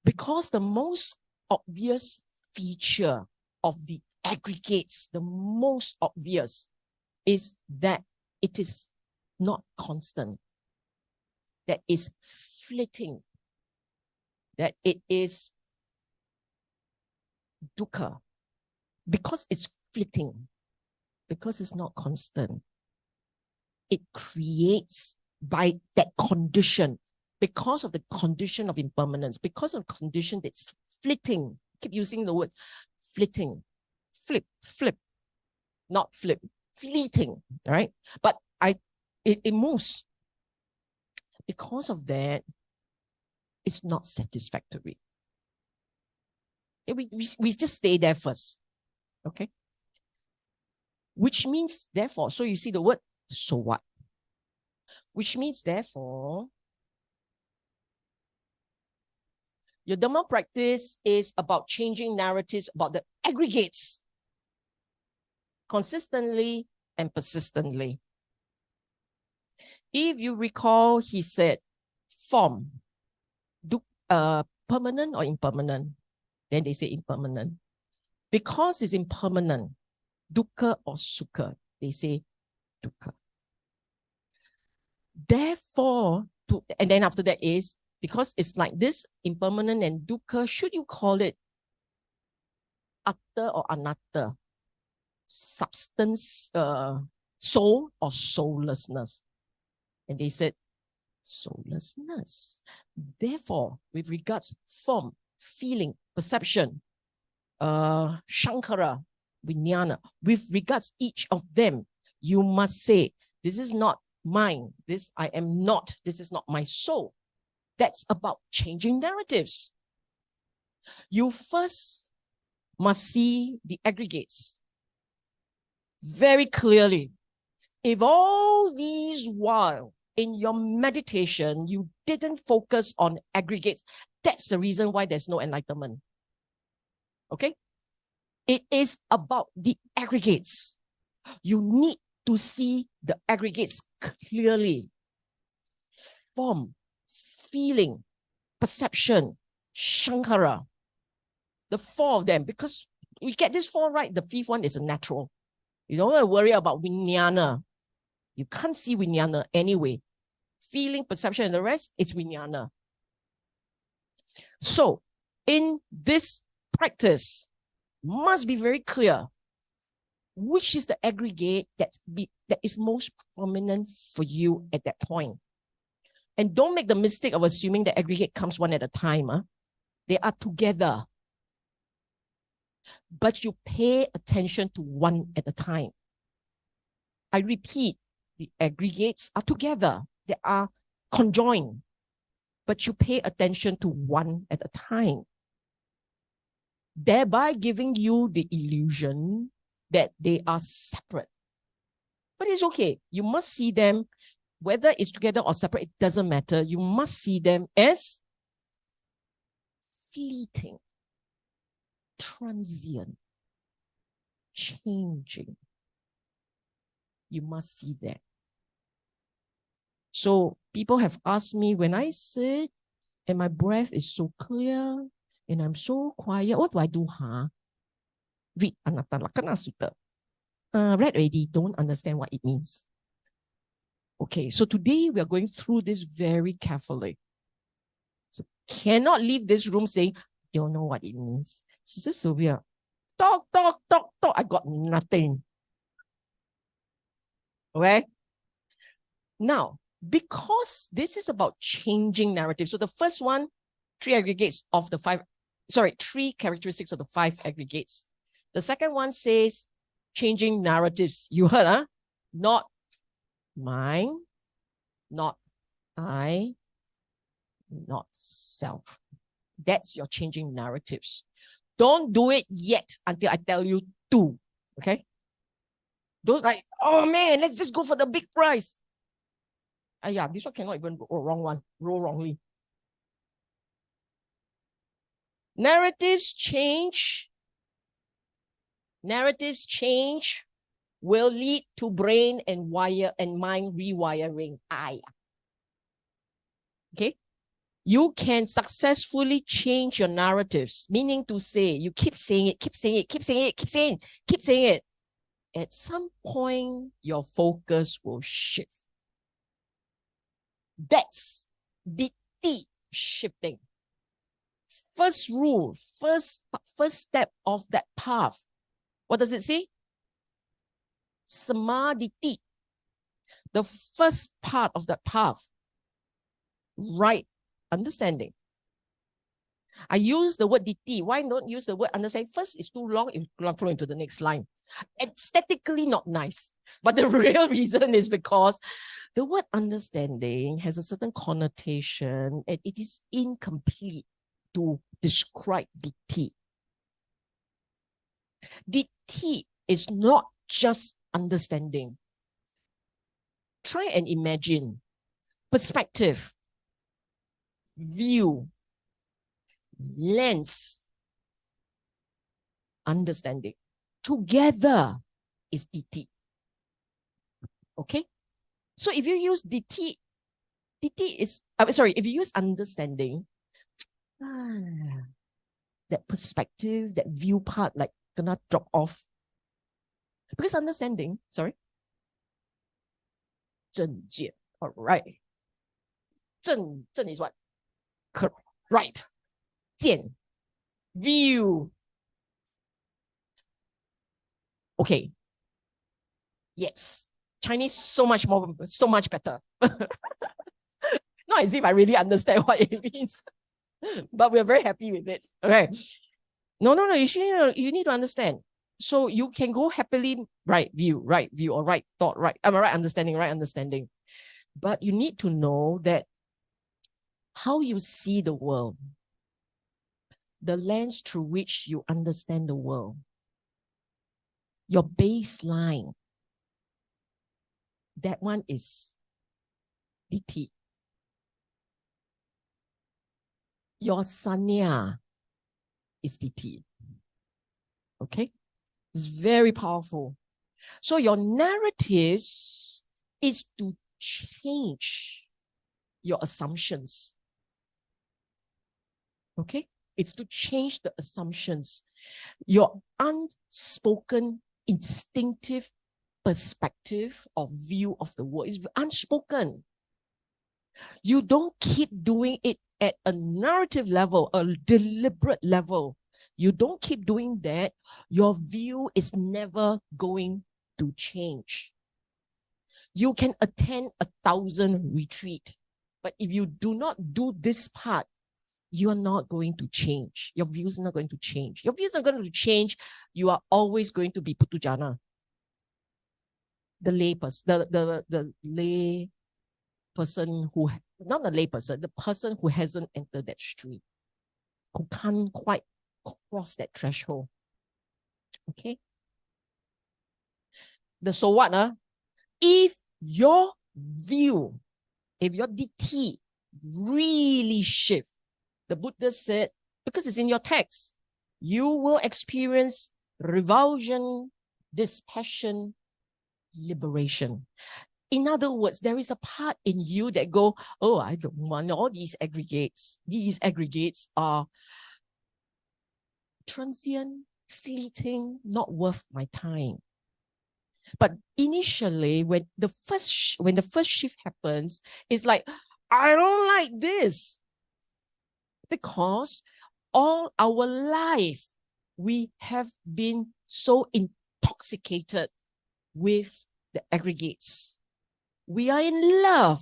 Because the most obvious feature of the aggregates, the most obvious, is that it is not constant, that is flitting, that it is dukkha. Because it's flitting, because it's not constant, it creates by that condition, because of the condition of impermanence, because of the condition that's flitting, keep using the word flitting, flip, not flip, fleeting, right? But it moves. Because of that, it's not satisfactory. We just stay there first, okay? Which means, therefore, so you see the word, so what? Which means, therefore, your Dhamma practice is about changing narratives about the aggregates consistently and persistently. If you recall, he said, form, permanent or impermanent? Then they say impermanent. Because it's impermanent, dukkha or sukha, they say dukkha. Therefore, and then after that is, because it's like this, impermanent and dukkha, should you call it atta or anatta? Substance, soul or soullessness? And they said, soullessness. Therefore, with regards form, feeling, perception, shankara, vijnana, with regards each of them, you must say, this is not mine, this I am not, this is not my soul. That's about changing narratives. You first must see the aggregates very clearly. If all these while in your meditation, you didn't focus on aggregates, that's the reason why there's no enlightenment. Okay? It is about the aggregates. You need to see the aggregates clearly. Form, feeling, perception, shankara. The four of them, because we get this four right, the fifth one is a natural. You don't have to worry about vijnana. You can't see vijnana anyway. Feeling, perception, and the rest is vijnana. So, in this practice, must be very clear which is the aggregate that is most prominent for you at that point. And don't make the mistake of assuming the aggregate comes one at a time. They are together. But you pay attention to one at a time. I repeat, the aggregates are together. They are conjoined. But you pay attention to one at a time, thereby giving you the illusion that they are separate. But it's okay. You must see them, whether it's together or separate, it doesn't matter. You must see them as fleeting, transient, changing. You must see that. So people have asked me, when I sit and my breath is so clear and I'm so quiet, what do I do? Read Anatta Lakkhana Sutta. Read already, don't understand what it means. Okay, so today we are going through this very carefully. So cannot leave this room saying, don't know what it means. Sister Sylvia, talk. I got nothing. Okay? Now, because this is about changing narrative. So the first one, three characteristics of the five aggregates. The second one says changing narratives. You heard, not mine, not I, not self. That's your changing narratives. Don't do it yet until I tell you to. Okay? Don't like, oh man, let's just go for the big prize. Yeah, this one cannot even roll wrongly. Narratives change will lead to brain and mind rewiring. Okay? You can successfully change your narratives, meaning to say, you keep saying it, keep saying it, keep saying it, keep saying it, keep saying it. At some point, your focus will shift. That's DT shifting. First rule, first step of that path. What does it say? Samadhi. The first part of that path. Right understanding. I use the word DT. Why not use the word understanding? First, it's too long. It will flow into the next line. Aesthetically not nice. But the real reason is because the word understanding has a certain connotation and it is incomplete to describe DT. DT is not just understanding. Try and imagine perspective, view, lens, understanding. Together is DT. Okay? So if you use DT is, if you use understanding, that perspective, that view part, like, gonna drop off. Because understanding, sorry, 正见, all right. 正 is what? Correct. Right. 见, view. Okay. Yes. Chinese so much better. Not as if I really understand what it means, but we're very happy with it. Okay. No. You need to understand. So you can go happily right view, or right thought, right understanding. But you need to know that how you see the world, the lens through which you understand the world, your baseline, that one is DT. Your sanya is DT. Okay? It's very powerful. So your narratives is to change your assumptions. Okay? It's to change the assumptions. Your unspoken, instinctive perspective or view of the world is unspoken. You don't keep doing it at a narrative level, a deliberate level. You don't keep doing that, your view is never going to change. You can attend 1,000 retreats, but if you do not do this part, you are not going to change. Your views are not going to change. Your views are going to change. You are always going to be putujana. The lay person, the lay person who, not the lay person, the person who hasn't entered that street, who can't quite cross that threshold. Okay? So what? If your view, if your DT really shift, the Buddha said, because it's in your text, you will experience revulsion, dispassion, liberation. In other words, there is a part in you that go, oh, I don't want all these aggregates. These aggregates are transient, fleeting, not worth my time. But initially, when the first shift happens, it's like, I don't like this. Because all our life, we have been so intoxicated with the aggregates. We are in love.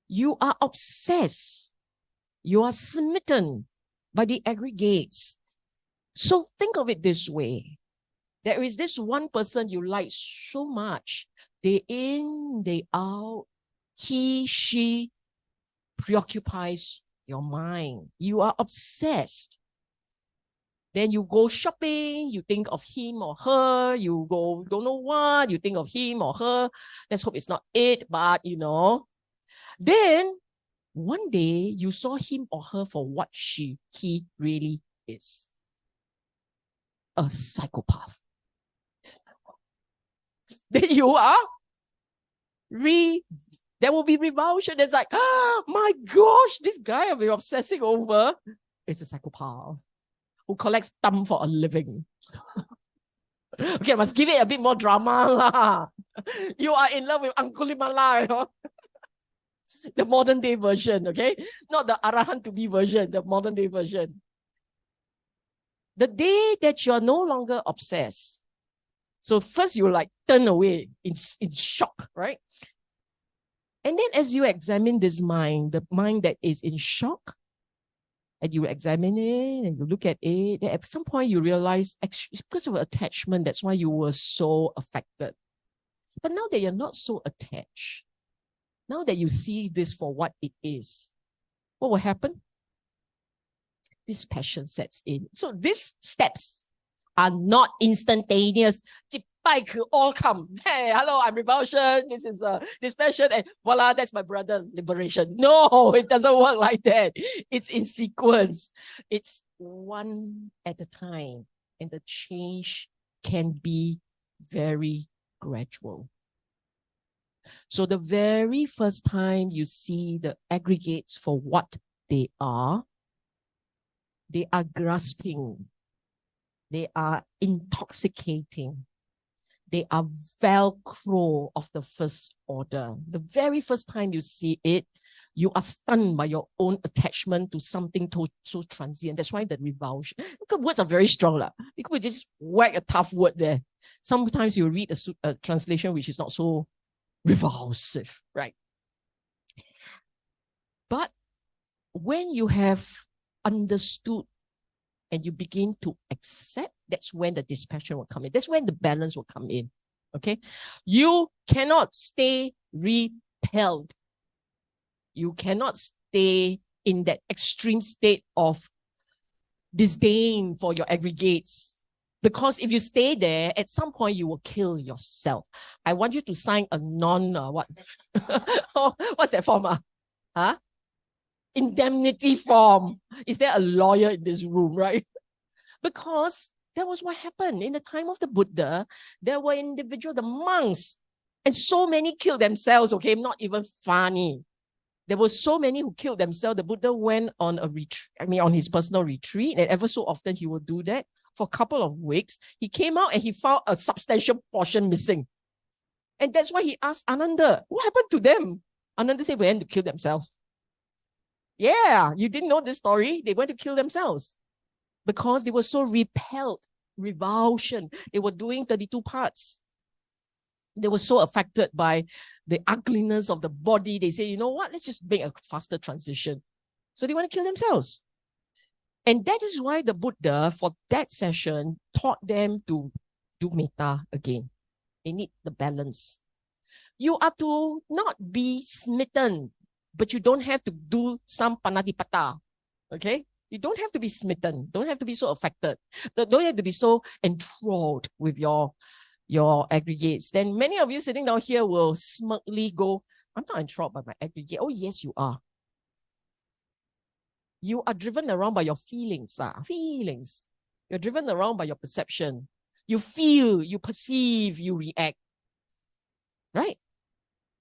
You are obsessed. You are smitten by the aggregates. So think of it this way. There is this one person you like so much. Day in, day out, he, she preoccupies your mind. You are obsessed. Then you go shopping, you think of him or her, you go don't know what, you think of him or her. Let's hope it's not it, but you know. Then one day you saw him or her for what he really is. A psychopath. then you are there will be revulsion. It's like, my gosh, this guy I've been obsessing over is a psychopath who collects thumb for a living. Okay, I must give it a bit more drama lah. You are in love with Angulimala, you know? The modern day version, okay? Not the Arahant to be version, the modern day version. The day that you're no longer obsessed. So first you like turn away in shock, right? And then as you examine this mind, the mind that is in shock, and you examine it and you look at it, then at some point you realize it's because of attachment, that's why you were so affected. But now that you're not so attached, now that you see this for what it is, what will happen? This passion sets in. So these steps are not instantaneous. All come. Hey, hello, I'm revulsion. This is this passion, and voila, that's my brother, liberation. No, it doesn't work like that. It's in sequence. It's one at a time, and the change can be very gradual. So the very first time you see the aggregates for what they are grasping, they are intoxicating. They are Velcro of the first order. The very first time you see it, you are stunned by your own attachment to something so transient. That's why the revulsion. Look, words are very strong. You could just whack a tough word there. Sometimes you read a translation which is not so revulsive, right? But when you have understood and you begin to accept, that's when the dispassion will come in. That's when the balance will come in. Okay? You cannot stay repelled. You cannot stay in that extreme state of disdain for your aggregates. Because if you stay there, at some point you will kill yourself. I want you to sign a what's that form? Indemnity form. Is there a lawyer in this room, right? Because that was what happened. In the time of the Buddha, there were individuals, the monks, and so many killed themselves, okay? Not even funny. There were so many who killed themselves. The Buddha went on a retreat, on his personal retreat, and ever so often he would do that for a couple of weeks. He came out and he found a substantial portion missing. And that's why he asked Ananda, what happened to them? Ananda said, they went to kill themselves. Yeah, you didn't know this story. They went to kill themselves because they were so repelled, revulsion. They were doing 32 parts. They were so affected by the ugliness of the body. They say, you know what, let's just make a faster transition. So they want to kill themselves. And that is why the Buddha, for that session, taught them to do metta again. They need the balance. You are to not be smitten, but you don't have to do some panatipata. Okay? You don't have to be smitten. Don't have to be so affected. Don't have to be so enthralled with your aggregates. Then many of you sitting down here will smugly go, I'm not enthralled by my aggregate. Oh, yes, you are. You are driven around by your feelings. Feelings. You're driven around by your perception. You feel, you perceive, you react. Right?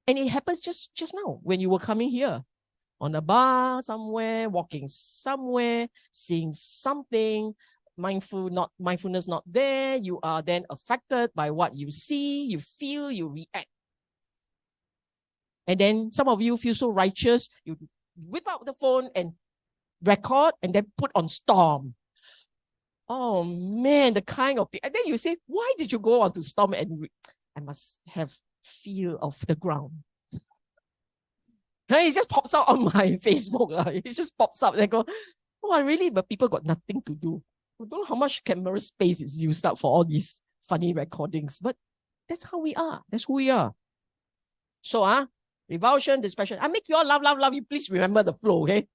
And it happens just now when you were coming here. On a bar somewhere, walking somewhere, seeing something, mindfulness not there, you are then affected by what you see, you feel, you react. And then some of you feel so righteous, you whip out the phone and record and then put on storm. Oh man, the kind of thing. And then you say, why did you go on to storm? And I must have feel of the ground. It just pops out on my Facebook. It just pops up. They go, oh, really? But people got nothing to do. I don't know how much camera space is used up for all these funny recordings, but that's how we are. That's who we are. So, revulsion, dispassion. I make you all love. You please remember the flow, okay?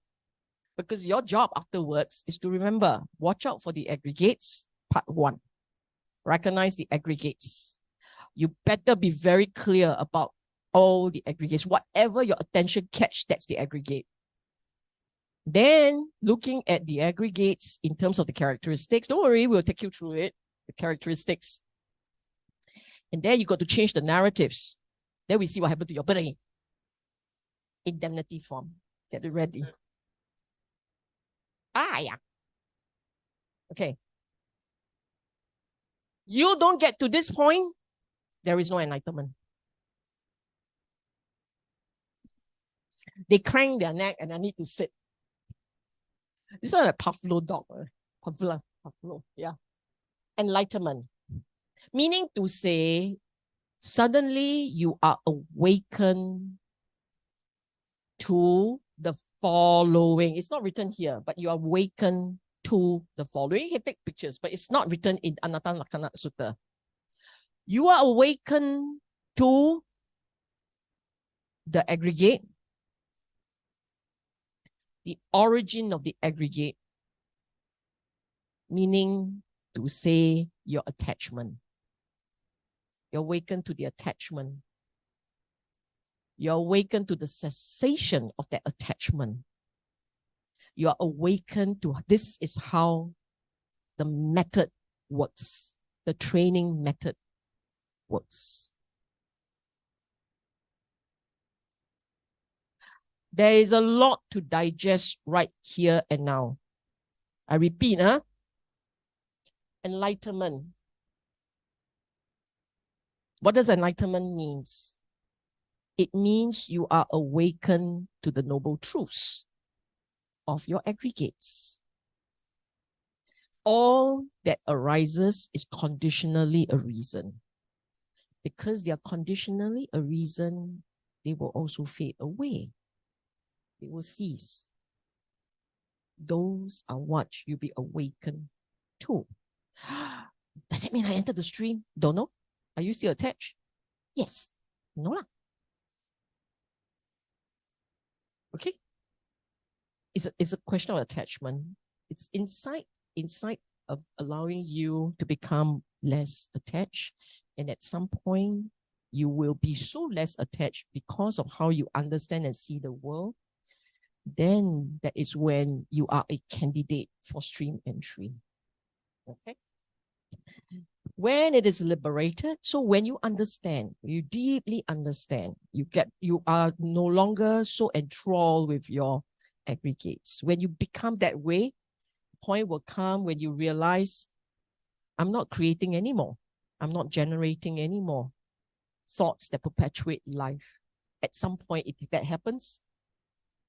Because your job afterwards is to remember, watch out for the aggregates, part 1. Recognize the aggregates. You better be very clear about all the aggregates. Whatever your attention catch, that's the aggregate. Then, looking at the aggregates in terms of the characteristics, don't worry, we'll take you through it, the characteristics. And there you got to change the narratives. Then we see what happened to your brain. Indemnity form. Get it ready. Yeah. Okay. You don't get to this point, there is no enlightenment. They crank their neck and I need to sit. This is a Pavlov dog. Pavlov, yeah. Enlightenment. Meaning to say, suddenly you are awakened to the following. It's not written here, but you are awakened to the following. You can take pictures, but it's not written in Anatta Lakkhana Sutta. You are awakened to the aggregate, the origin of the aggregate, meaning to say your attachment. You're awakened to the attachment. You're awakened to the cessation of that attachment. You are awakened to this is how the method works, the training method works. There is a lot to digest right here and now. I repeat, enlightenment. What does enlightenment mean? It means you are awakened to the noble truths of your aggregates. All that arises is conditionally a reason. Because they are conditionally a reason, they will also fade away. They will cease. Those are what you be awakened to. Does that mean I entered the stream? Don't know. Are you still attached? Yes. No lah. Okay. It's a question of attachment. It's insight of allowing you to become less attached. And at some point, you will be so less attached because of how you understand and see the world. Then that is when you are a candidate for stream entry. Okay. When it is liberated, so when you understand, you deeply understand, you are no longer so enthralled with your aggregates. When you become that way, point will come when you realize, I'm not creating anymore. I'm not generating anymore thoughts that perpetuate life. At some point, if that happens,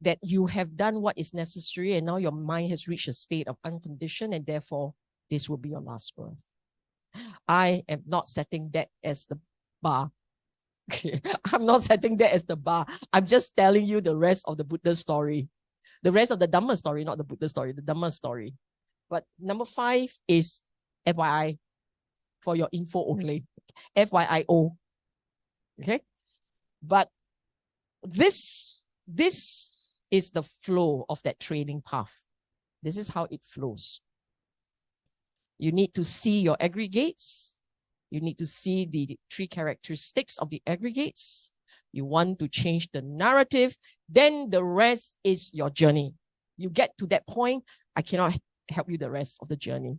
that you have done what is necessary and now your mind has reached a state of unconditioned and therefore this will be your last birth. I am not setting that as the bar. I'm not setting that as the bar. I'm just telling you the rest of the Buddha story. The rest of the Dhamma story, not the Buddha story, the Dhamma story. But number 5 is FYI, for your info only. FYIO. Okay? But this is the flow of that training path. This is how it flows. You need to see your aggregates. You need to see the 3 characteristics of the aggregates. You want to change the narrative. Then the rest is your journey. You get to that point, I cannot help you the rest of the journey.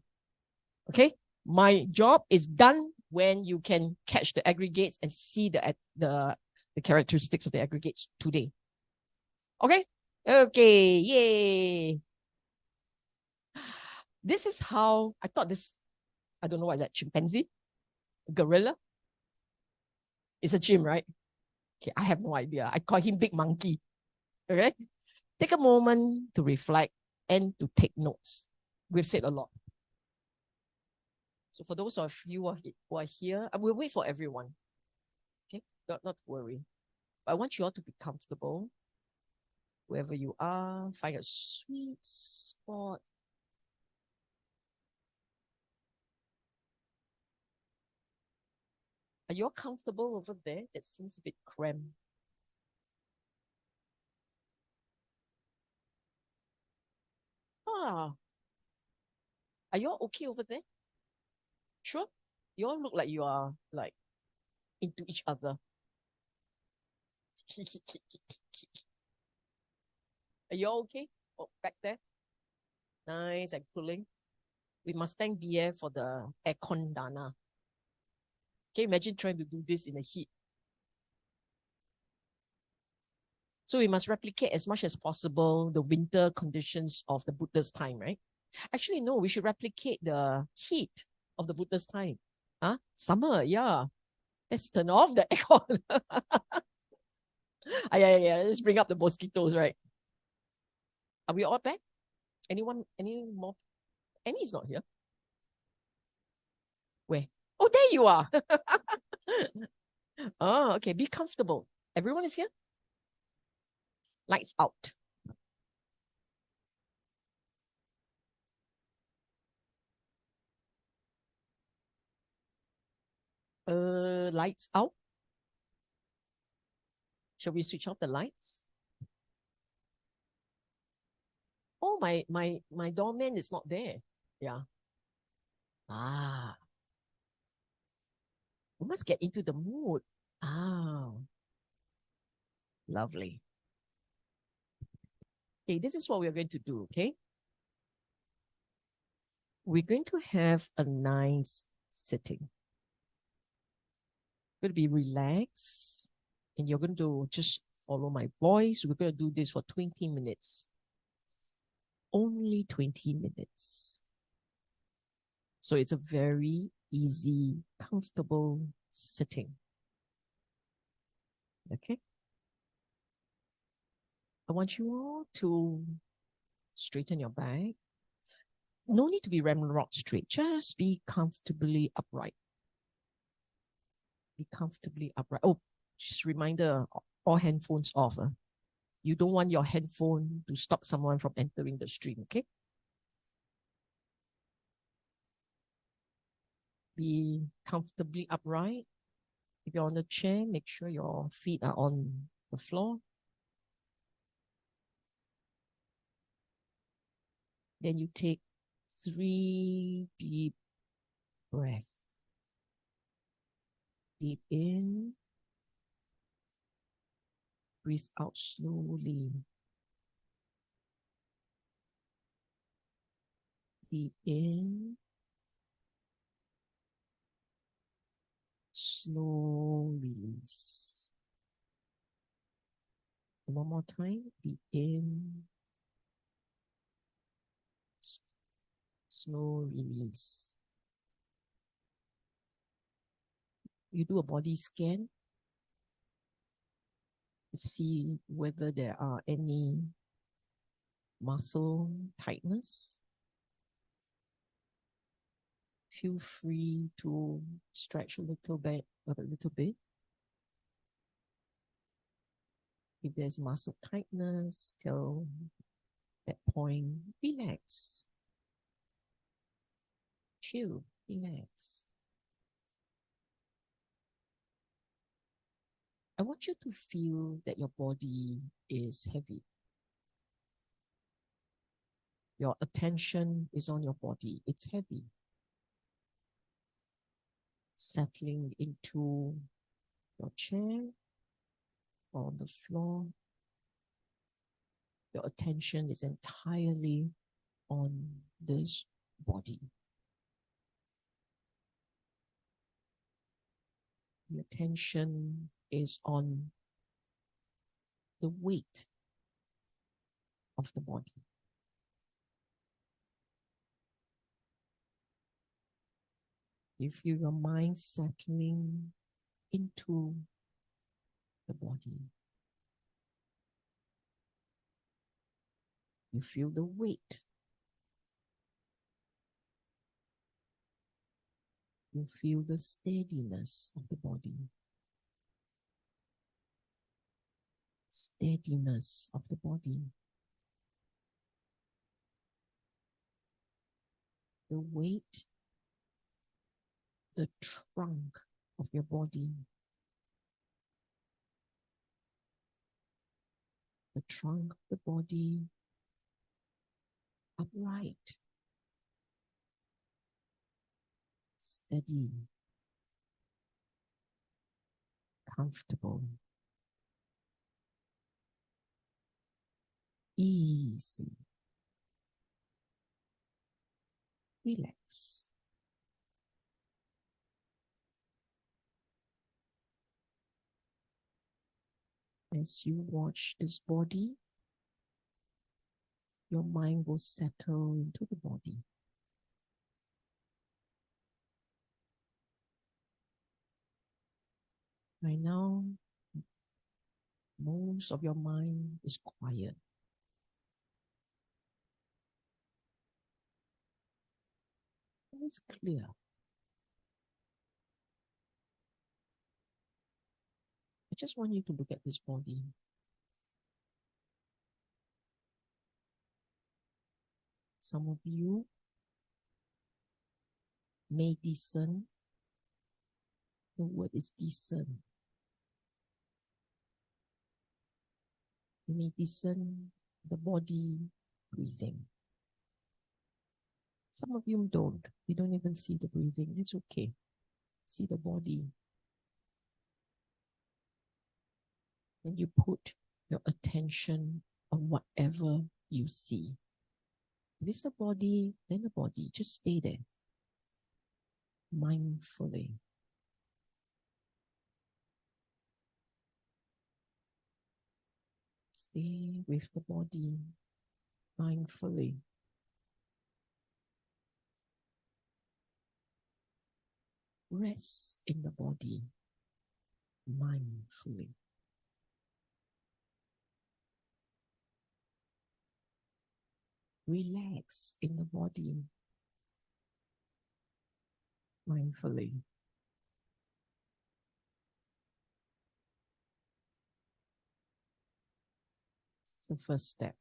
Okay? My job is done when you can catch the aggregates and see the characteristics of the aggregates today. Okay? Okay, yay. This is how, I thought this, I don't know what is that, chimpanzee? Gorilla? It's a chimp, right? Okay, I have no idea. I call him Big Monkey. Okay? Take a moment to reflect and to take notes. We've said a lot. So for those of you who are here, I will wait for everyone. Okay? Not to worry. But I want you all to be comfortable. Wherever you are, find a sweet spot. Are you all comfortable over there? It seems a bit cramped. Are you all okay over there? Sure? You all look like you are like into each other. Are you all okay? Oh, back there? Nice and cooling. We must thank BF for the aircon dana. Can you imagine trying to do this in the heat? So we must replicate as much as possible the winter conditions of the Buddha's time, right? Actually, no, we should replicate the heat of the Buddha's time. Huh? Summer, yeah. Let's turn off the aircon. Yeah. Let's bring up the mosquitoes, right? Are we all back? Anyone, any more? Annie's not here. Where? Oh, there you are. Oh, okay. Be comfortable. Everyone is here? Lights out. Lights out. Shall we switch off the lights? Oh, my doorman is not there. Yeah. Ah. We must get into the mood. Ah. Lovely. Okay, this is what we're going to do, okay? We're going to have a nice sitting. Going to be relaxed, and you're going to just follow my voice. We're going to do this for 20 minutes. Only 20 minutes. So it's a very easy, comfortable sitting. Okay? I want you all to straighten your back. No need to be ramrod straight. Just be comfortably upright. Be comfortably upright. Oh, just reminder, all handphones off. You don't want your handphone to stop someone from entering the stream, okay? Be comfortably upright. If you're on the chair, make sure your feet are on the floor. Then you take 3 deep breaths. Deep in. Breathe out slowly. Deep in. Slow release. One more time. Deep in. Slow release. You do a body scan. See whether there are any muscle tightness. Feel free to stretch a little bit. If there's muscle tightness, till that point, relax. Chill, relax. I want you to feel that your body is heavy. Your attention is on your body. It's heavy. Settling into your chair or on the floor. Your attention is entirely on this body. Your attention is on the weight of the body. You feel your mind settling into the body. You feel the weight. You feel the steadiness of the body. Steadiness of the body. The weight, the trunk of your body. The trunk of the body upright. Steady. Comfortable. Easy. Relax. As you watch this body, your mind will settle into the body. Right now, most of your mind is quiet. It's clear. I just want you to look at this body. Some of you may discern. The word is discern. You may discern the body breathing. Some of you don't. You don't even see the breathing. It's okay. See the body. And you put your attention on whatever you see. If it's the body, then the body. Just stay there. Mindfully. Stay with the body mindfully. Rest in the body mindfully. Relax in the body mindfully. It's the first step.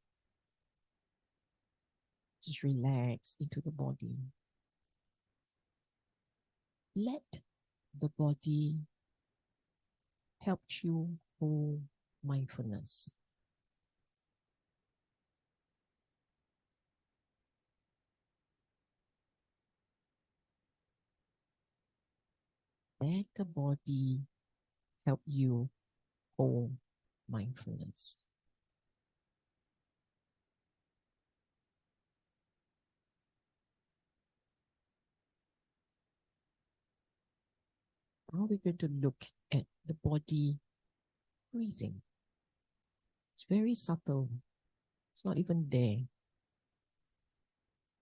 Just relax into the body. Let the body help you hold mindfulness. Let the body help you hold mindfulness. Now we're going to look at the body breathing. It's very subtle. It's not even there.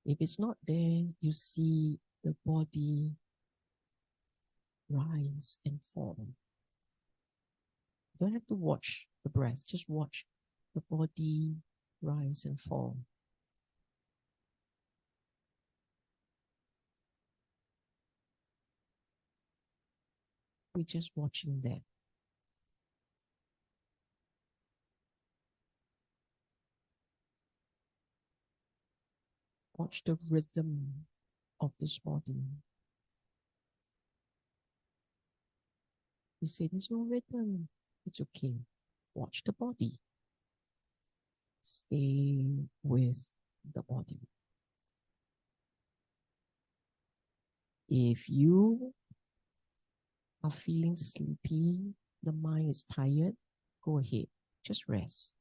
If it's not there, you see the body rise and fall. You don't have to watch the breath, just watch the body rise and fall. We're just watching that. Watch the rhythm of this body. You say there's no rhythm. It's okay. Watch the body. Stay with the body. If you are feeling sleepy, the mind is tired, go ahead. Just rest.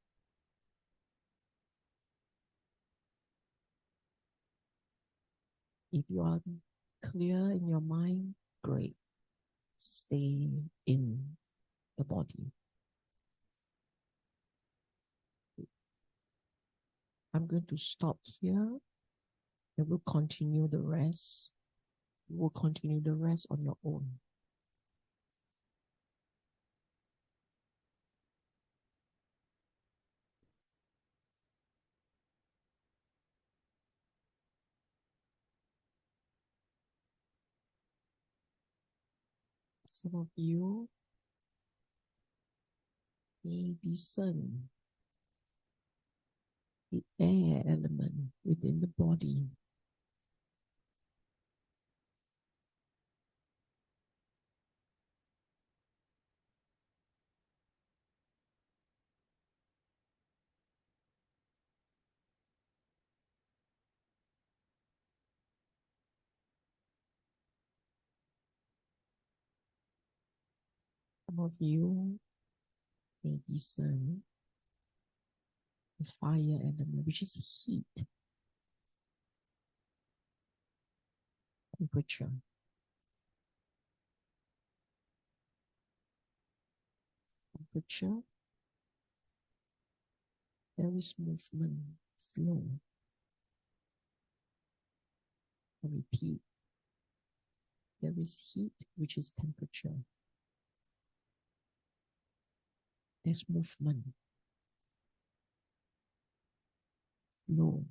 If you are clear in your mind, great. Stay in the body. I'm going to stop here and we'll continue the rest. We'll continue the rest on your own. Some of you may discern the air element within the body. Some of you may discern the fire element, which is heat, temperature. Temperature There is movement, flow. I repeat, there is heat, which is temperature. There's movement, flow.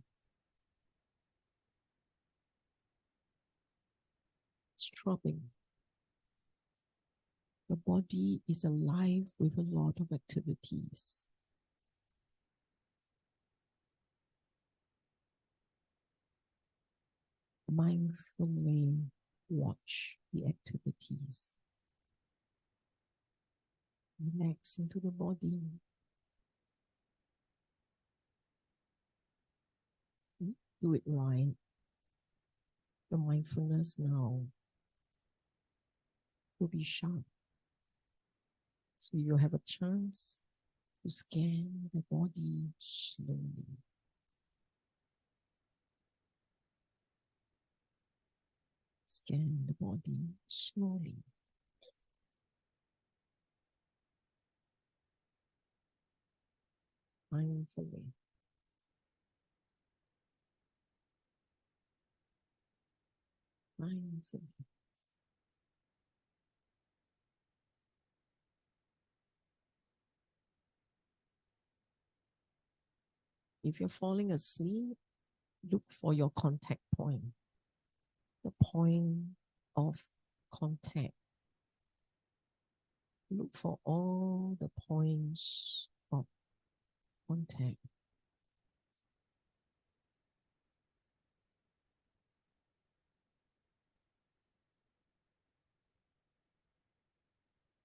It's throbbing. The body is alive with a lot of activities. Mindfully watch the activities. Relax into the body. Do it right. The mindfulness now will be sharp. So you have a chance to scan the body slowly. Scan the body slowly. Mindfully. Mindfully. If you're falling asleep, look for your contact point. The point of contact. Look for all the points of contact.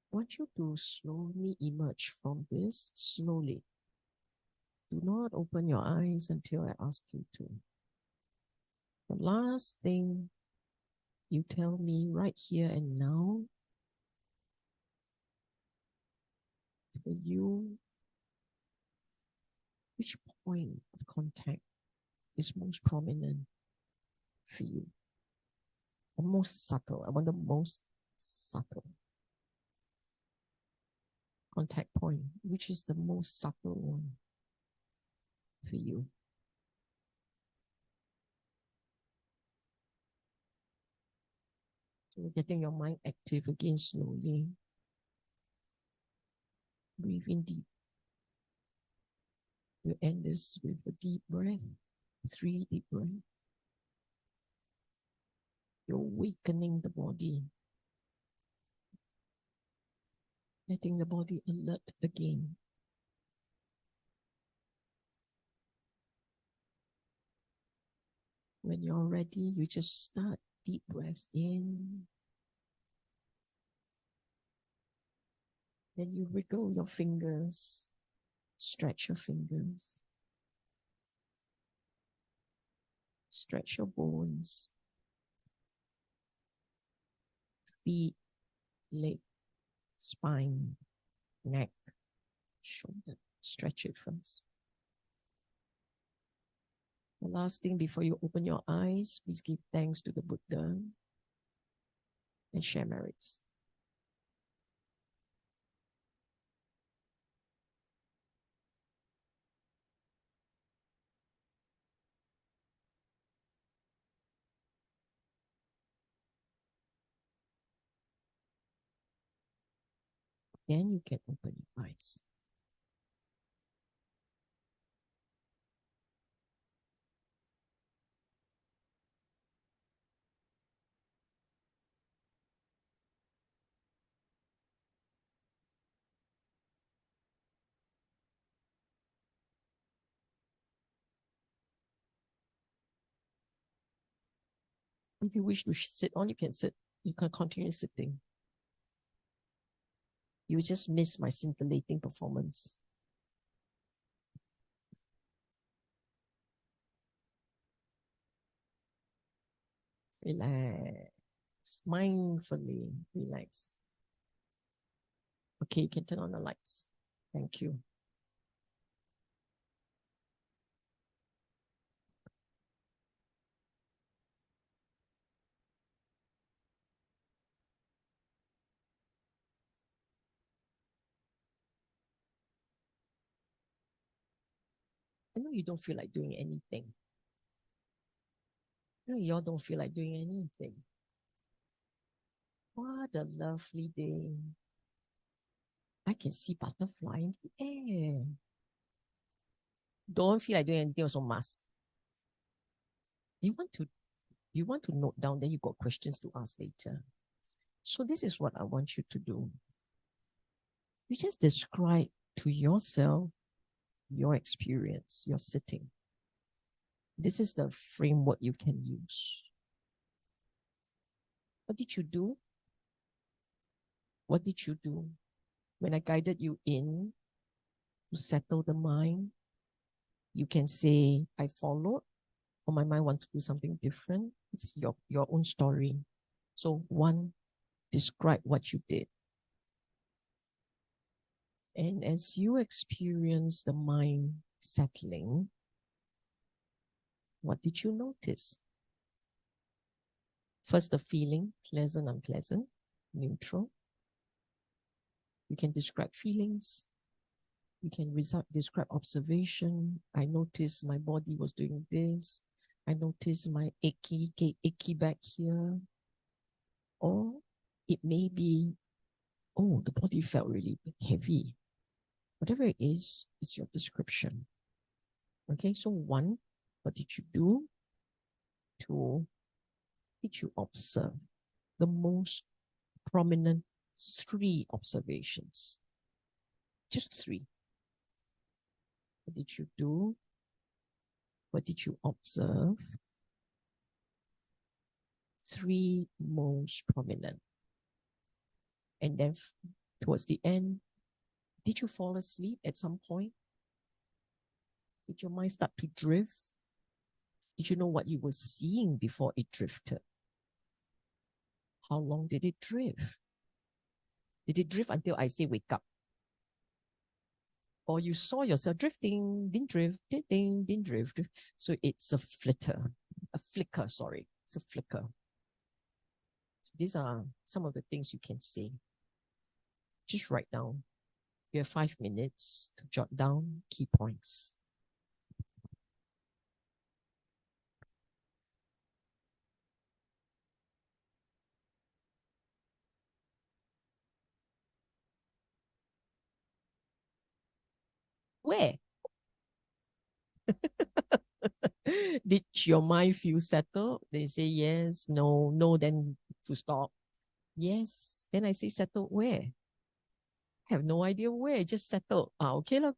I want you to slowly emerge from this, slowly. Do not open your eyes until I ask you to. The last thing you tell me right here and now, for you, which point of contact is most prominent for you? Or most subtle? I want the most subtle contact point. Which is the most subtle one for you? So getting your mind active again slowly. Breathe in deep. We'll end this with a deep breath. 3 deep breaths. You're awakening the body. Letting the body alert again. When you're ready, you just start deep breath in. Then you wriggle your fingers, stretch your fingers, stretch your bones, feet, leg, spine, neck, shoulder. Stretch it first. The last thing before you open your eyes, please give thanks to the Buddha and share merits. Then you can open your eyes. If you wish to sit on, you can sit. You can continue sitting. You just miss my scintillating performance. Relax. Mindfully relax. Okay, you can turn on the lights. Thank you. I know you don't feel like doing anything. I know you all don't feel like doing anything. What a lovely day. I can see butterfly in the air. Don't feel like doing anything, also must. You want to note down, then you got questions to ask later. So this is what I want you to do. You just describe to yourself your experience, your sitting. This is the framework you can use. What did you do? What did you do when I guided you in to settle the mind? You can say, I followed, or my mind wants to do something different. It's your own story. So 1, describe what you did. And as you experience the mind settling, what did you notice? First, the feeling, pleasant, unpleasant, neutral. You can describe feelings. You can describe observation. I noticed my body was doing this. I noticed my achy back here. Or it may be, oh, the body felt really heavy. Whatever it is, it's your description. Okay, so 1, what did you do? 2, did you observe? The most prominent 3 observations. Just 3. What did you do? What did you observe? 3 most prominent. And then towards the end, did you fall asleep at some point? Did your mind start to drift? Did you know what you were seeing before it drifted? How long did it drift? Did it drift until I say wake up? Or you saw yourself drifting, didn't drift, didn't drift. So it's a flicker. It's a flicker. So these are some of the things you can say. Just write down. You have 5 minutes to jot down key points. Where? Did your mind feel settled? They say yes, no, no, then to stop. Yes. Then I say settled where? I have no idea where, just settled. Okay lah.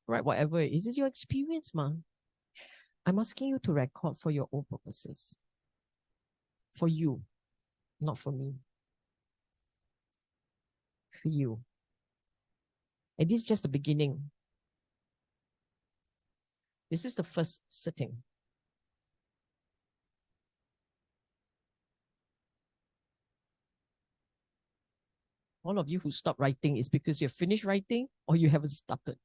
Right, whatever it is, it's your experience, ma. I'm asking you to record for your own purposes. For you, not for me. For you. And this is just the beginning. This is the first sitting. All of you who stop writing is because you've finished writing or you haven't started.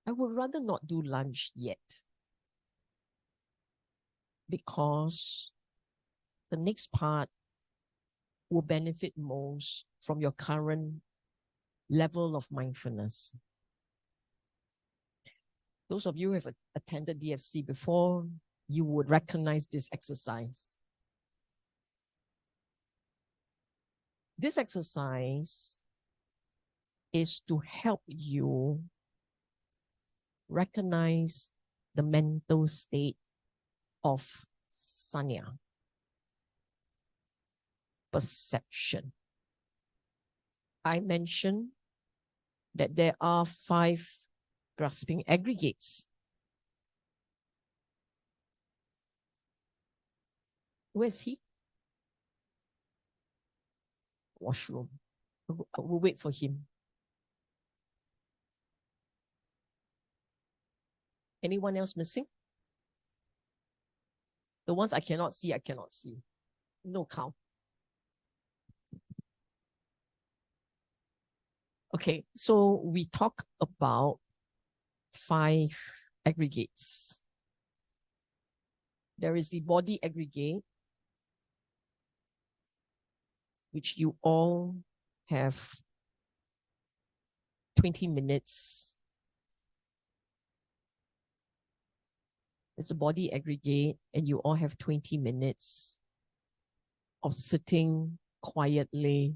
I would rather not do lunch yet because the next part will benefit most from your current level of mindfulness. Those of you who have attended DFC before, you would recognize this exercise. This exercise is to help you recognize the mental state of Sanna, perception. I mentioned that there are 5 grasping aggregates. Where's he? Washroom. We'll wait for him. Anyone else missing? The ones I cannot see, I cannot see. No count. Okay, so we talk about 5 aggregates. There is the body aggregate, which you all have 20 minutes. It's a body aggregate, and you all have 20 minutes of sitting quietly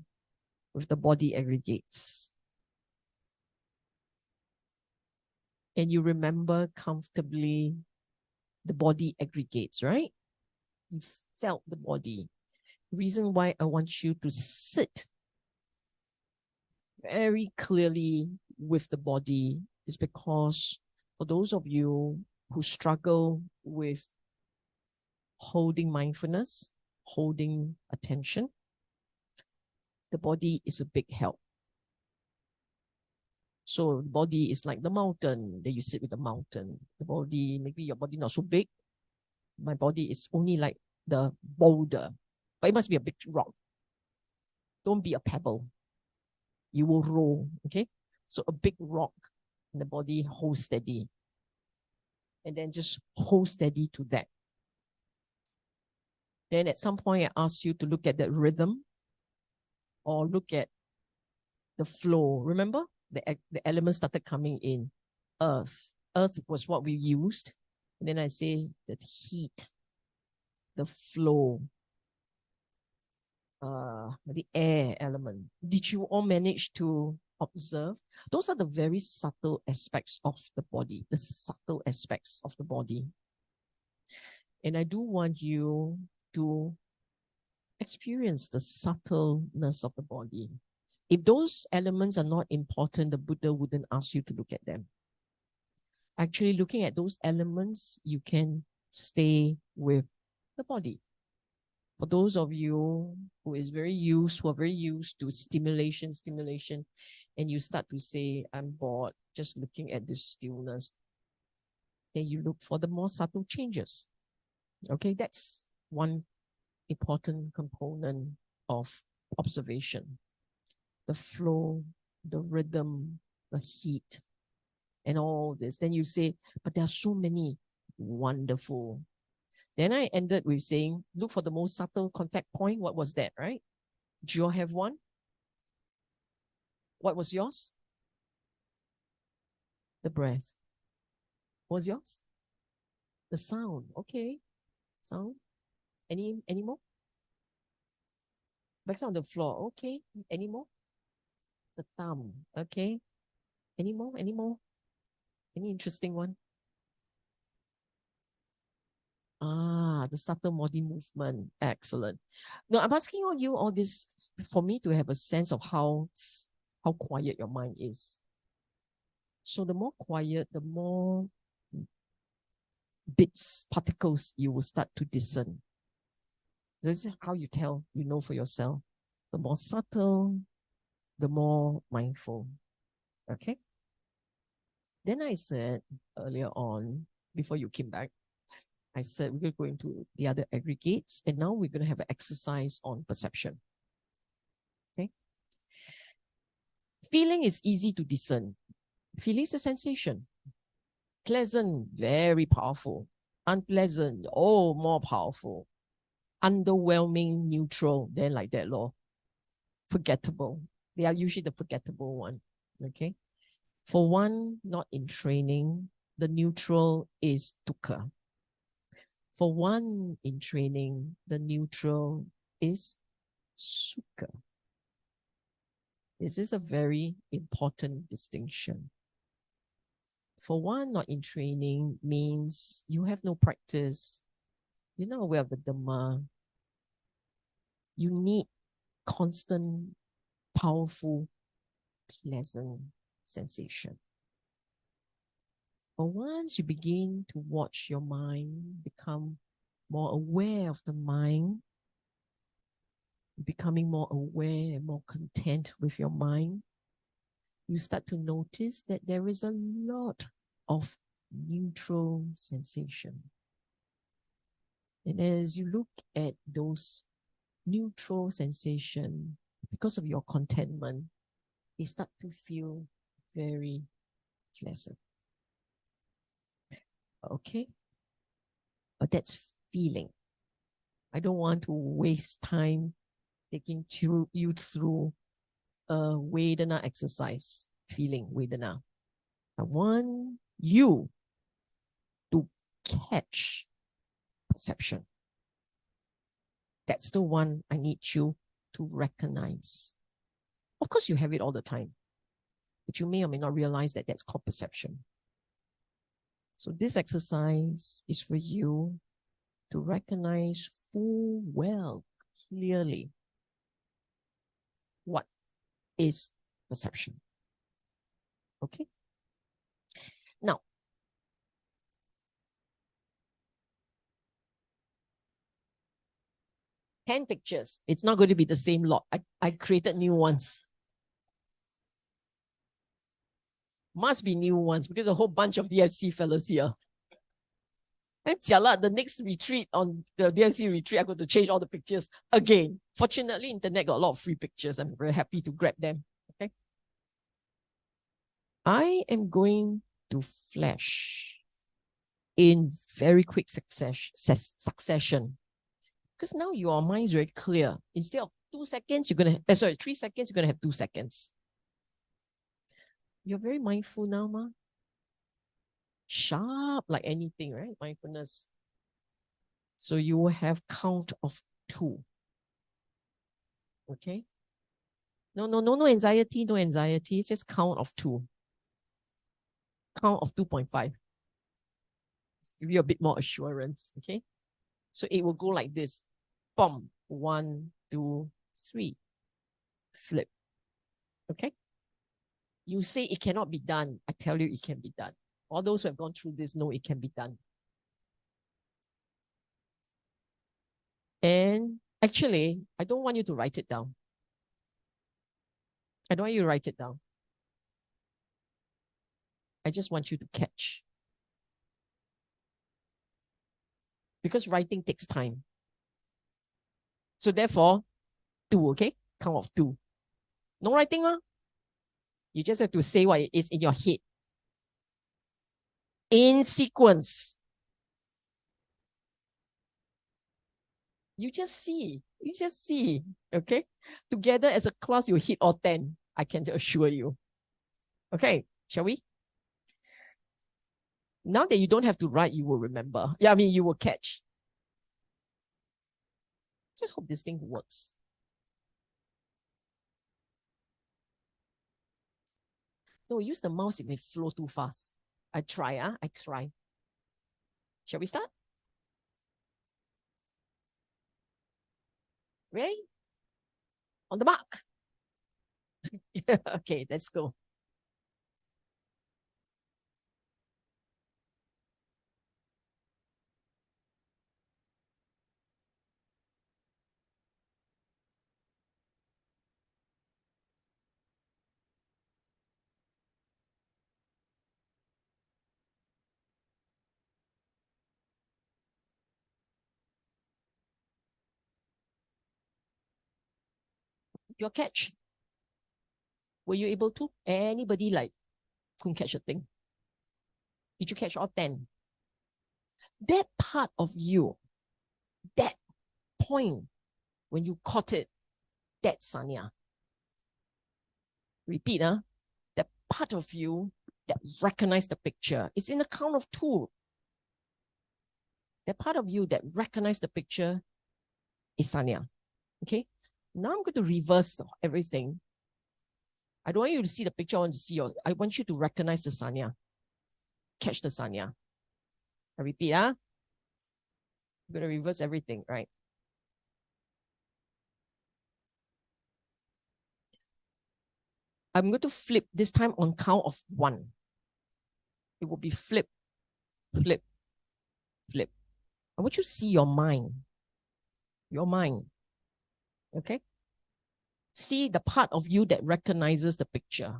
with the body aggregates. And you remember comfortably the body aggregates, right? You felt the body. The reason why I want you to sit very clearly with the body is because for those of you who struggle with holding mindfulness, holding attention, the body is a big help. So the body is like the mountain, that you sit with the mountain. The body, maybe your body not so big. My body is only like the boulder, but it must be a big rock. Don't be a pebble. You will roll, okay? So a big rock, and the body hold steady. And then just hold steady to that. Then at some point, I ask you to look at that rhythm or look at the flow. Remember, the elements started coming in. Earth. Earth was what we used. And then I say the heat, the flow, the air element. Did you all manage to observe? Those are the very subtle aspects of the body, the subtle aspects of the body. And I do want you to experience the subtleness of the body. If those elements are not important, the Buddha wouldn't ask you to look at them. Actually, looking at those elements, you can stay with the body. For those of you who are very used to stimulation, and you start to say, I'm bored, just looking at this stillness, then you look for the more subtle changes. Okay, that's one important component of observation. The flow, the rhythm, the heat, and all this. Then you say, but there are so many. Wonderful. Then I ended with saying, look for the most subtle contact point. What was that, right? Do you all have one? What was yours? The breath. What was yours? The sound. Okay. Sound. Any more? Back on the floor. Okay. Any more? The thumb. Okay. Any more? Any more? Any interesting one? The subtle body movement. Excellent. No, I'm asking on you all this for me to have a sense of how quiet your mind is. So the more quiet, the more bits, particles you will start to discern. This is how you tell, you know for yourself. The more subtle, the more mindful. Okay? Then I said earlier on, before you came back, I said we're going to go into the other aggregates, and now we're going to have an exercise on perception. Okay? Feeling is easy to discern. Feeling is a sensation. Pleasant, very powerful. Unpleasant, more powerful. Underwhelming, neutral, then like that, law. Forgettable. They are usually the forgettable one. Okay? For one not in training, the neutral is dukkha. For one in training, the neutral is sukha. This is a very important distinction. For one not in training means you have no practice. You're not aware of the Dhamma. You need constant, powerful, pleasant sensation. But once you begin to watch your mind, become more aware of the mind, becoming more aware, more content with your mind, you start to notice that there is a lot of neutral sensation. And as you look at those neutral sensation, because of your contentment, they start to feel very pleasant. Okay? But that's feeling. I don't want to waste time taking you through a Vedana exercise, feeling Vedana. I want you to catch perception. That's the one I need you to recognize. Of course, you have it all the time, but you may or may not realize that that's called perception. So this exercise is for you to recognize full well, clearly, what is perception. Okay? Now, ten pictures. It's not going to be the same lot. I created new ones. Must be new ones because a whole bunch of DFC fellas here. And jialat, the next retreat on the DFC retreat, I'm going to change all the pictures again. Fortunately, internet got a lot of free pictures. I'm very happy to grab them. Okay. I am going to flash in very quick succession. Because now your mind is very clear. Instead of 2 seconds, you're going to, 3 seconds, you're going to have 2 seconds. You're very mindful now, ma. Sharp like anything, right? Mindfulness. So you will have count of 2. Okay? No anxiety, no anxiety. It's just count of 2. Count of 2.5. Give you a bit more assurance. Okay? So it will go like this. Boom. 1, 2, 3. Flip. Okay? You say it cannot be done. I tell you it can be done. All those who have gone through this know it can be done. And actually, I don't want you to write it down. I don't want you to write it down. I just want you to catch. Because writing takes time. So therefore, 2, okay? Count of 2. No writing, ma? You just have to say what it is in your head. In sequence. You just see. You just see. Okay? Together as a class, you hit all 10. I can assure you. Okay, shall we? Now that you don't have to write, you will remember. Yeah, I mean, you will catch. Just hope this thing works. No, use the mouse, it may flow too fast. I try. Shall we start? Ready? On the mark. Okay, let's go. Your catch. Were you able to? Anybody like couldn't catch a thing? Did you catch all 10? That part of you, that point when you caught it, that's Sanya. Repeat, that part of you that recognized the picture. It's in the count of 2. That part of you that recognized the picture is Sanya. Okay? Now I'm going to reverse everything. I don't want you to see the picture. I want you to recognize the Sanya. Catch the Sanya. I repeat, I'm going to reverse everything, right? I'm going to flip this time on count of 1. It will be flip, flip, flip. I want you to see your mind. Your mind. Okay? See the part of you that recognizes the picture.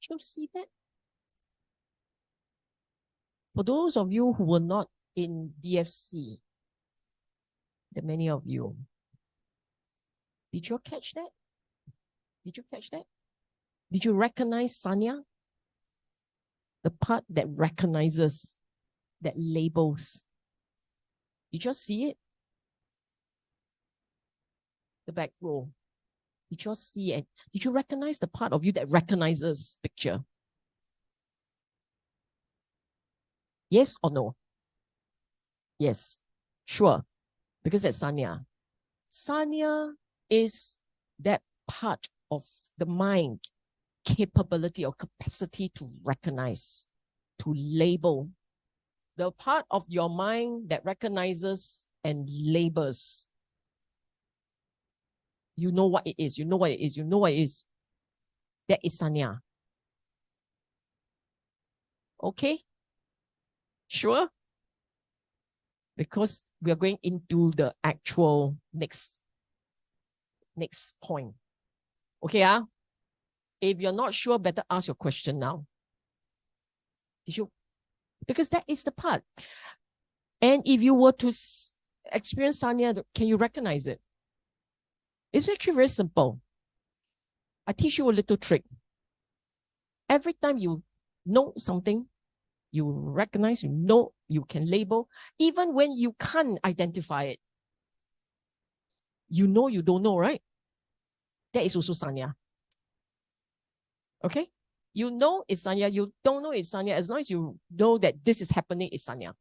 Did you see that? For those of you who were not in DFC, that many of you. Did you catch that? Did you catch that? Did you recognize Sanya? The part that recognizes, that labels. Did you see it? The back row. Did you see it? Did you recognize the part of you that recognizes picture? Yes or no? Yes. Sure. Because that's Sanya. Sanya is that part of the mind, capability or capacity to recognize, to label. The part of your mind that recognizes and labels. You know what it is. You know what it is. You know what it is. That is Sanya. Okay? Sure? Because we are going into the actual next point. Okay, if you're not sure, better ask your question now. Did you? Because that is the part. And if you were to experience Sanya, can you recognize it? It's actually very simple. I teach you a little trick. Every time you know something, you recognize, you know, you can label, even when you can't identify it. You know you don't know, right? That is also Sanya. Okay? You know it's Sanya, you don't know it's Sanya. As long as you know that this is happening, it's Sanya.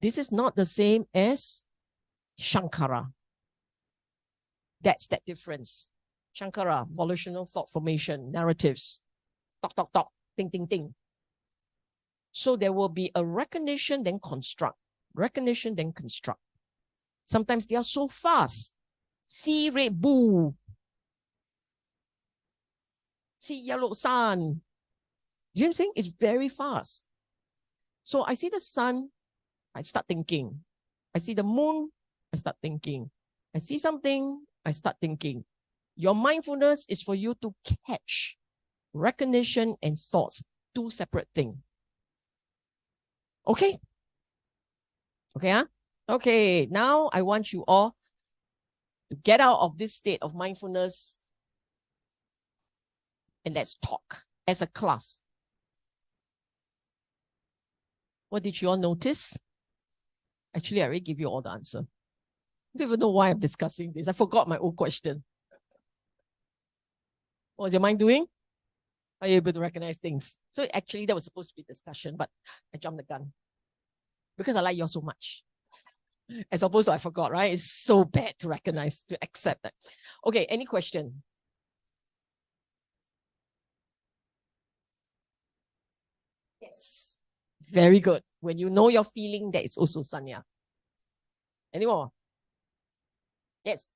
This is not the same as Shankara. That's that difference. Shankara, volitional thought formation, narratives, talk, talk, talk, ting, ting, ting. So there will be a recognition, then construct. Recognition, then construct. Sometimes they are so fast. See red bull. See yellow sun. You know what I'm saying? It's very fast. So I see the sun, I start thinking. I see the moon, I start thinking. I see something, I start thinking. Your mindfulness is for you to catch recognition and thoughts, two separate things. Okay? Okay, Okay, now I want you all to get out of this state of mindfulness and let's talk as a class. What did you all notice? Actually, I already give you all the answer. I don't even know why I'm discussing this. I forgot my own question. What was your mind doing? Are you able to recognize things? So actually, that was supposed to be discussion, but I jumped the gun because I like you all so much. As opposed to I forgot, right? It's so bad to recognize, to accept that. Okay, any question? Yes. Very good. When you know your feeling, that is also Sanya. Any more? Yes.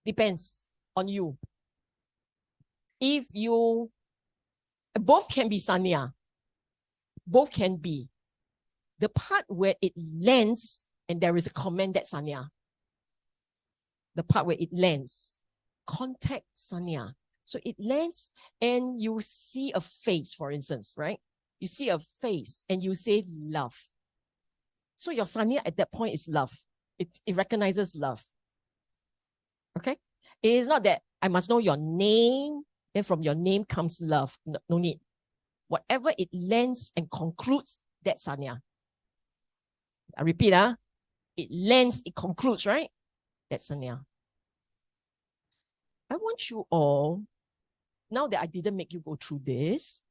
Depends on you. If you, both can be Sanya. Both can be. The part where it lands and there is a comment that Sanya. The part where it lands. Contact Sanya. So it lands and you see a face, for instance, right? You see a face and you say love. So your Sanya at that point is love. It recognizes love. Okay? It is not that I must know your name, then from your name comes love. No need. Whatever it lands and concludes, that's Sanya. I repeat, it lands, it concludes, right? That's Sanya. I want you all, now that I didn't make you go through this,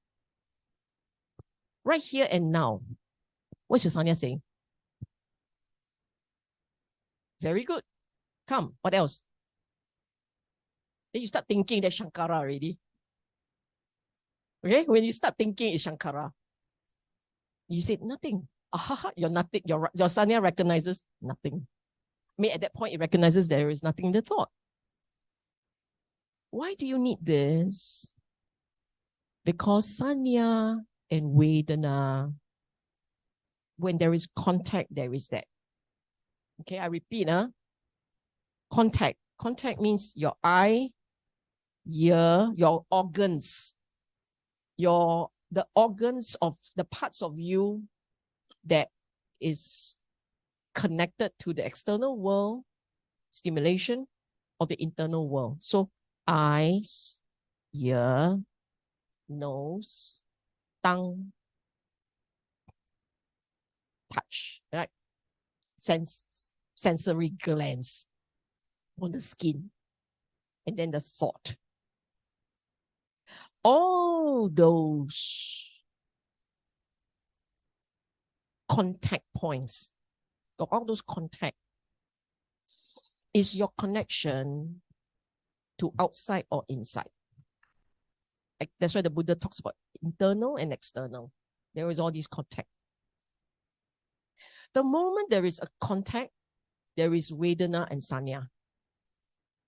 right here and now, what's your Sanya saying? Very good. Come, what else? Then you start thinking that Shankara already. Okay, when you start thinking it's Shankara, you said nothing. You're nothing. Your Sanya recognizes nothing. I mean, at that point, it recognizes there is nothing in the thought. Why do you need this? Because Sanya and Vedana, when there is contact, there is that. Okay, I repeat, contact. Contact means your eye, ear, your organs, the organs of the parts of you that is connected to the external world, stimulation, or the internal world. So eyes, ear, nose, tongue, touch, right? Sensory glands on the skin, and then the thought. All those contact points, all those contact is your connection to outside or inside. That's why the Buddha talks about internal and external. There is all these contact. The moment there is a contact, there is Vedana and Sanya.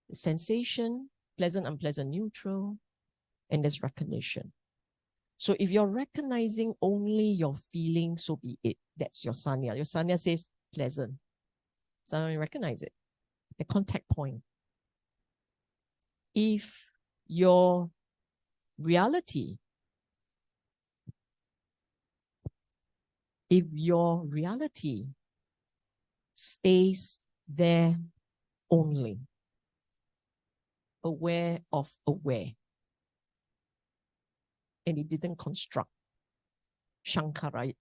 The sensation, pleasant, unpleasant, neutral, and there's recognition. So if you're recognizing only your feeling, so be it. That's your Sanya. Your Sanya says pleasant. So you recognize it. The contact point. If your reality stays there only, aware of aware, and it didn't construct. Shankara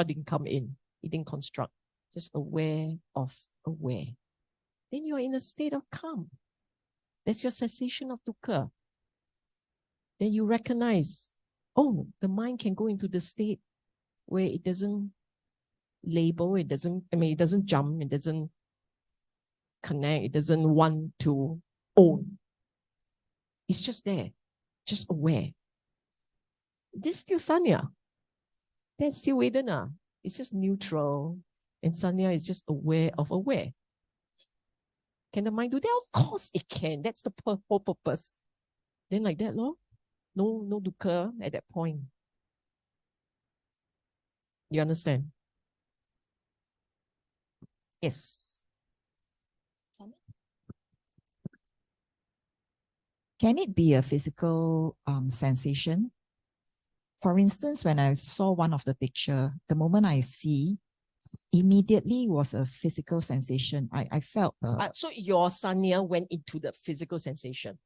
didn't come in. It didn't construct. Just aware of aware. Then you're in a state of calm. That's your cessation of dukkha. Then you recognize, oh, the mind can go into the state where it doesn't label, it doesn't jump, it doesn't connect, it doesn't want to own. It's just there, just aware. This is still Sanya. That's still Vedana. It's just neutral. And Sanya is just aware of aware. Can the mind do that? Of course it can. That's the whole purpose. Then like that, no dukkha at that point. You understand? Yes. Can it be a physical sensation? For instance, when I saw one of the picture, the moment I see, immediately was a physical sensation. I felt... so your Sanya went into the physical sensation.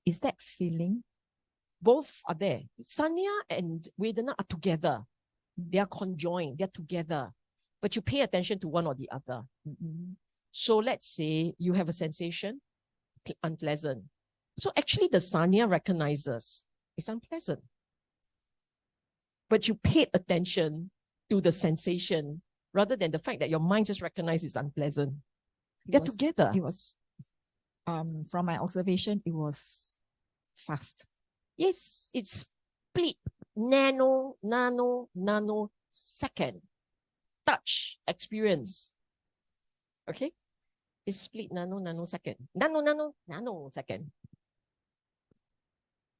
Is that feeling? Both are there. Sanya and Vedana are together. They are conjoined. They are together. But you pay attention to one or the other. So let's say you have a sensation, unpleasant. So actually the Sanya recognizes it's unpleasant. But you paid attention to the sensation rather than the fact that your mind just recognizes it's unpleasant. They're together. It was, from my observation, it was fast. Yes, it's split nanosecond. Touch experience. Okay? It's split nanosecond. Nanosecond.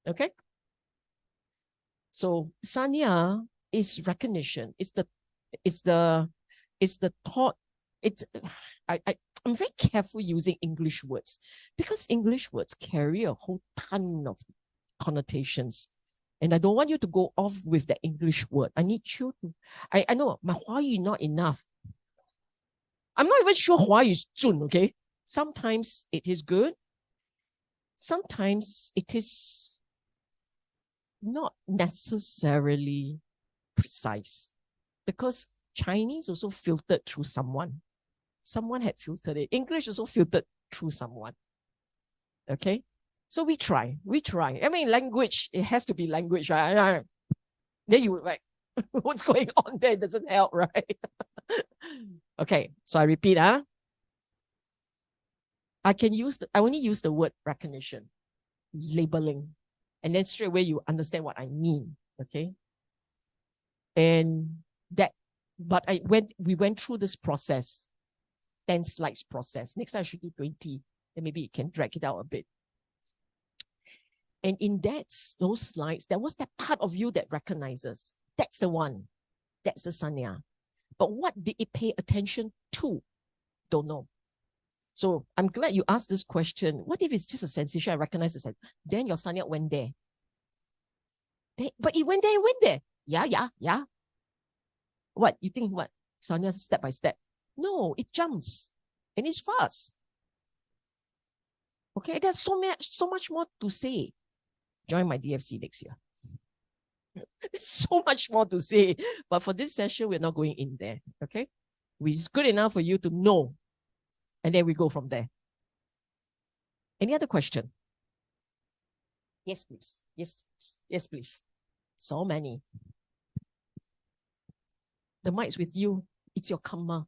Okay? So Sanya is recognition. It's the thought. I'm very careful using English words because English words carry a whole ton of connotations. And I don't want you to go off with the English word. I need you to, I know my Huayu not enough. I'm not even sure Huayu is zun, okay? Sometimes it is good. Sometimes it is not necessarily precise because Chinese also filtered through someone. Someone had filtered it. English also filtered through someone. Okay? So we try. I mean, language, it has to be language, right? Then you like, what's going on there? It doesn't help, right? Okay, so I repeat, I only use the word recognition, labeling, and then straight away you understand what I mean, okay? And that, but when we went through this process, 10 slides process, next time I should do 20, then maybe you can drag it out a bit. And in those slides, there was that part of you that recognizes. That's the one. That's the Sanya. But what did it pay attention to? Don't know. So I'm glad you asked this question. What if it's just a sensation? I recognize it. Then your sanya went there. But it went there. Yeah. What? You think what? Sanya step by step. No, it jumps. And it's fast. Okay, there's so much more to say. Join my DFC next year. There's so much more to say. But for this session, we're not going in there. Okay? It's good enough for you to know. And then we go from there. Any other question? Yes, please. Yes, please. So many. The mic's with you. It's your karma.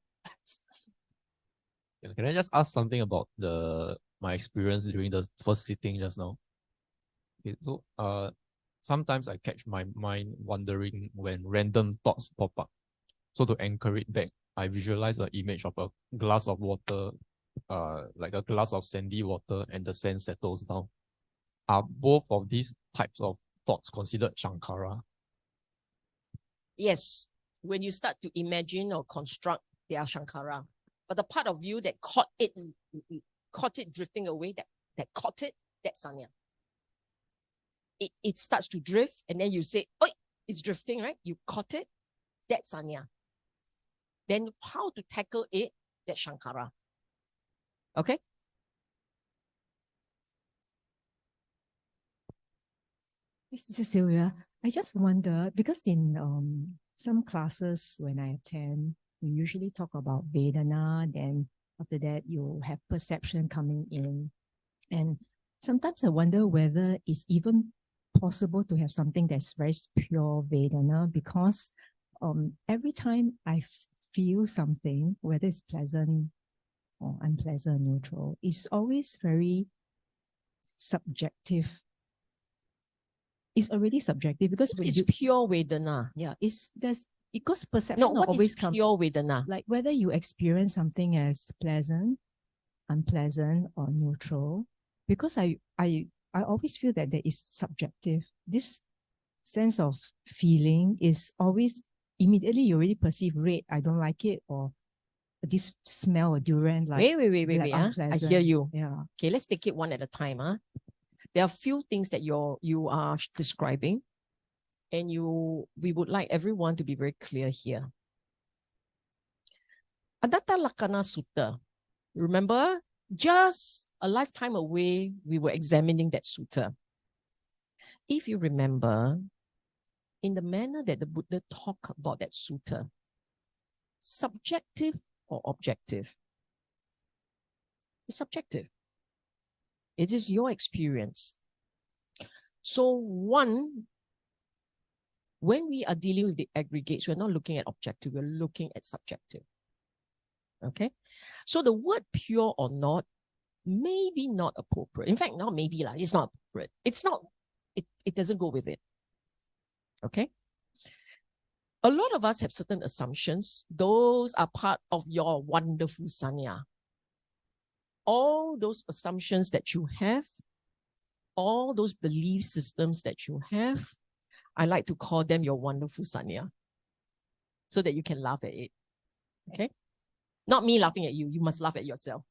Can I just ask something about my experience during the first sitting just now? Okay, so sometimes I catch my mind wandering when random thoughts pop up. So to anchor it back, I visualize the image of a glass of water, like a glass of sandy water, and the sand settles down. Are both of these types of thoughts considered Shankara? Yes. When you start to imagine or construct, they are Shankara. But the part of you that caught it drifting away, that caught it, that's Sanya. It starts to drift, and then you say, oh, it's drifting, right? You caught it, that's Sanya. Then how to tackle it, that's Shankara. Okay? This is Sylvia. I just wonder, because in some classes when I attend, we usually talk about Vedana, then after that you have perception coming in. And sometimes I wonder whether it's even possible to have something that's very pure Vedana, because every time I feel something, whether it's pleasant or unpleasant, neutral, it's always very subjective. It's already subjective because it's pure Vedana. Yeah, because perception No, what always is comes pure Vedana? like whether you experience something as pleasant, unpleasant, or neutral. Because I always feel that there is subjective. This sense of feeling is always immediately you already perceive red, I don't like it, or this smell of durian, like wait. I hear you. Yeah. Okay, let's take it one at a time. There are a few things that you are describing, and we would like everyone to be very clear here. Adatta Lakkhana Sutta. Remember, just a lifetime away, we were examining that sutta. If you remember, in the manner that the Buddha talked about that sutta, subjective or objective? It's subjective. It is your experience. So one, when we are dealing with the aggregates, we're not looking at objective, we're looking at subjective. Okay? So the word pure or not may be not appropriate. In fact, not maybe, it's not appropriate. It's not, it doesn't go with it. Okay? A lot of us have certain assumptions. Those are part of your wonderful sanya. All those assumptions that you have, all those belief systems that you have, I like to call them your wonderful sanya, so that you can laugh at it. Okay? Not me laughing at you. You must laugh at yourself.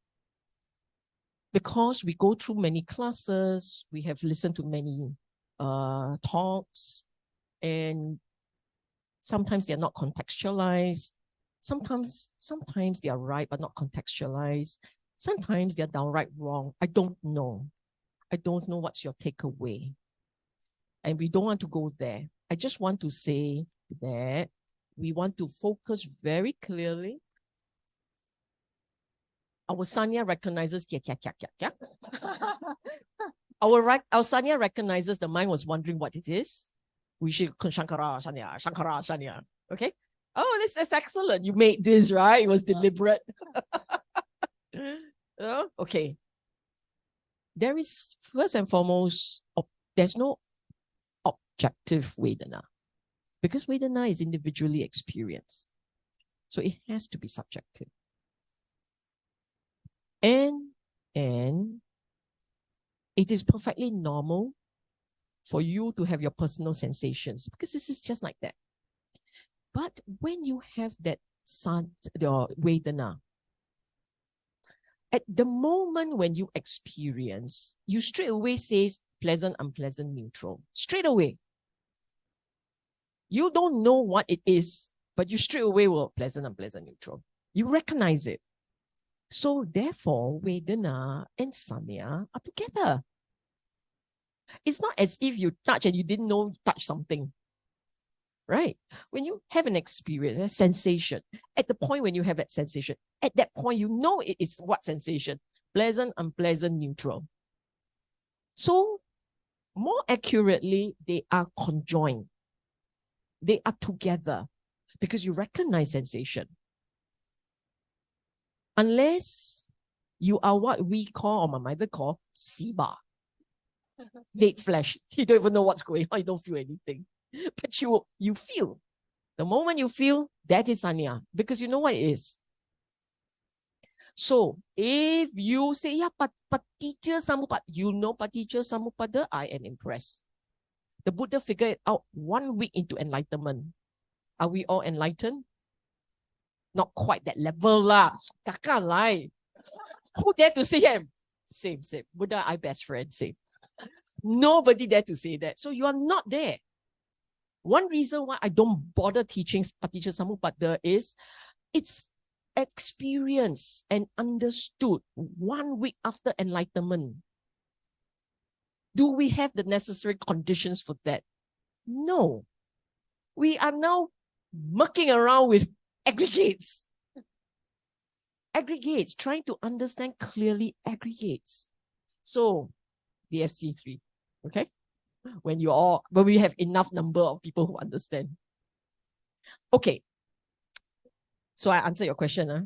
Because we go through many classes, we have listened to many talks, and sometimes they're not contextualized. Sometimes they are right, but not contextualized. Sometimes they're downright wrong. I don't know. I don't know what's your takeaway. And we don't want to go there. I just want to say that we want to focus very clearly. Our sanya recognizes Our sanya recognizes the mind was wondering what it is. We should Shankara sanya. Okay? Oh, that's excellent. You made this, right? It was deliberate. Okay. There is, first and foremost, there's no objective Vedana, because Vedana is individually experienced. So it has to be subjective. And it is perfectly normal for you to have your personal sensations, because this is just like that. But when you have that your Vedana, At the moment when you experience, you straight away says pleasant, unpleasant, neutral. Straight away. You don't know what it is, but you straight away will pleasant, unpleasant, neutral. You recognize it. So therefore, Vedana and Sanya are together. It's not as if you touch and you didn't know you touched something. Right? When you have an experience, a sensation, at the point when you have that sensation, at that point, you know it is what sensation? Pleasant, unpleasant, neutral. So, more accurately, they are conjoined. They are together because you recognize sensation. Unless you are what we call, or my mother call, Siba. Dead flesh. You don't even know what's going on. You don't feel anything. But you feel. The moment you feel, that is Sanya. Because you know what it is. So, if you say, yeah, Paticca Samuppada, you know Paticca Samuppada, I am impressed. The Buddha figured it out 1 week into enlightenment. Are we all enlightened? Not quite that level lah. Kakak lai. Who dare to say him? Same. Buddha, I best friend, same. Nobody dare to say that. So you are not there. One reason why I don't bother teaching Paticca Samuppada is it's experienced and understood 1 week after enlightenment. Do we have the necessary conditions for that? No. We are now mucking around with aggregates. Aggregates, trying to understand clearly aggregates. So, DFC3, okay? When we have enough number of people who understand. Okay. So I answered your question, huh?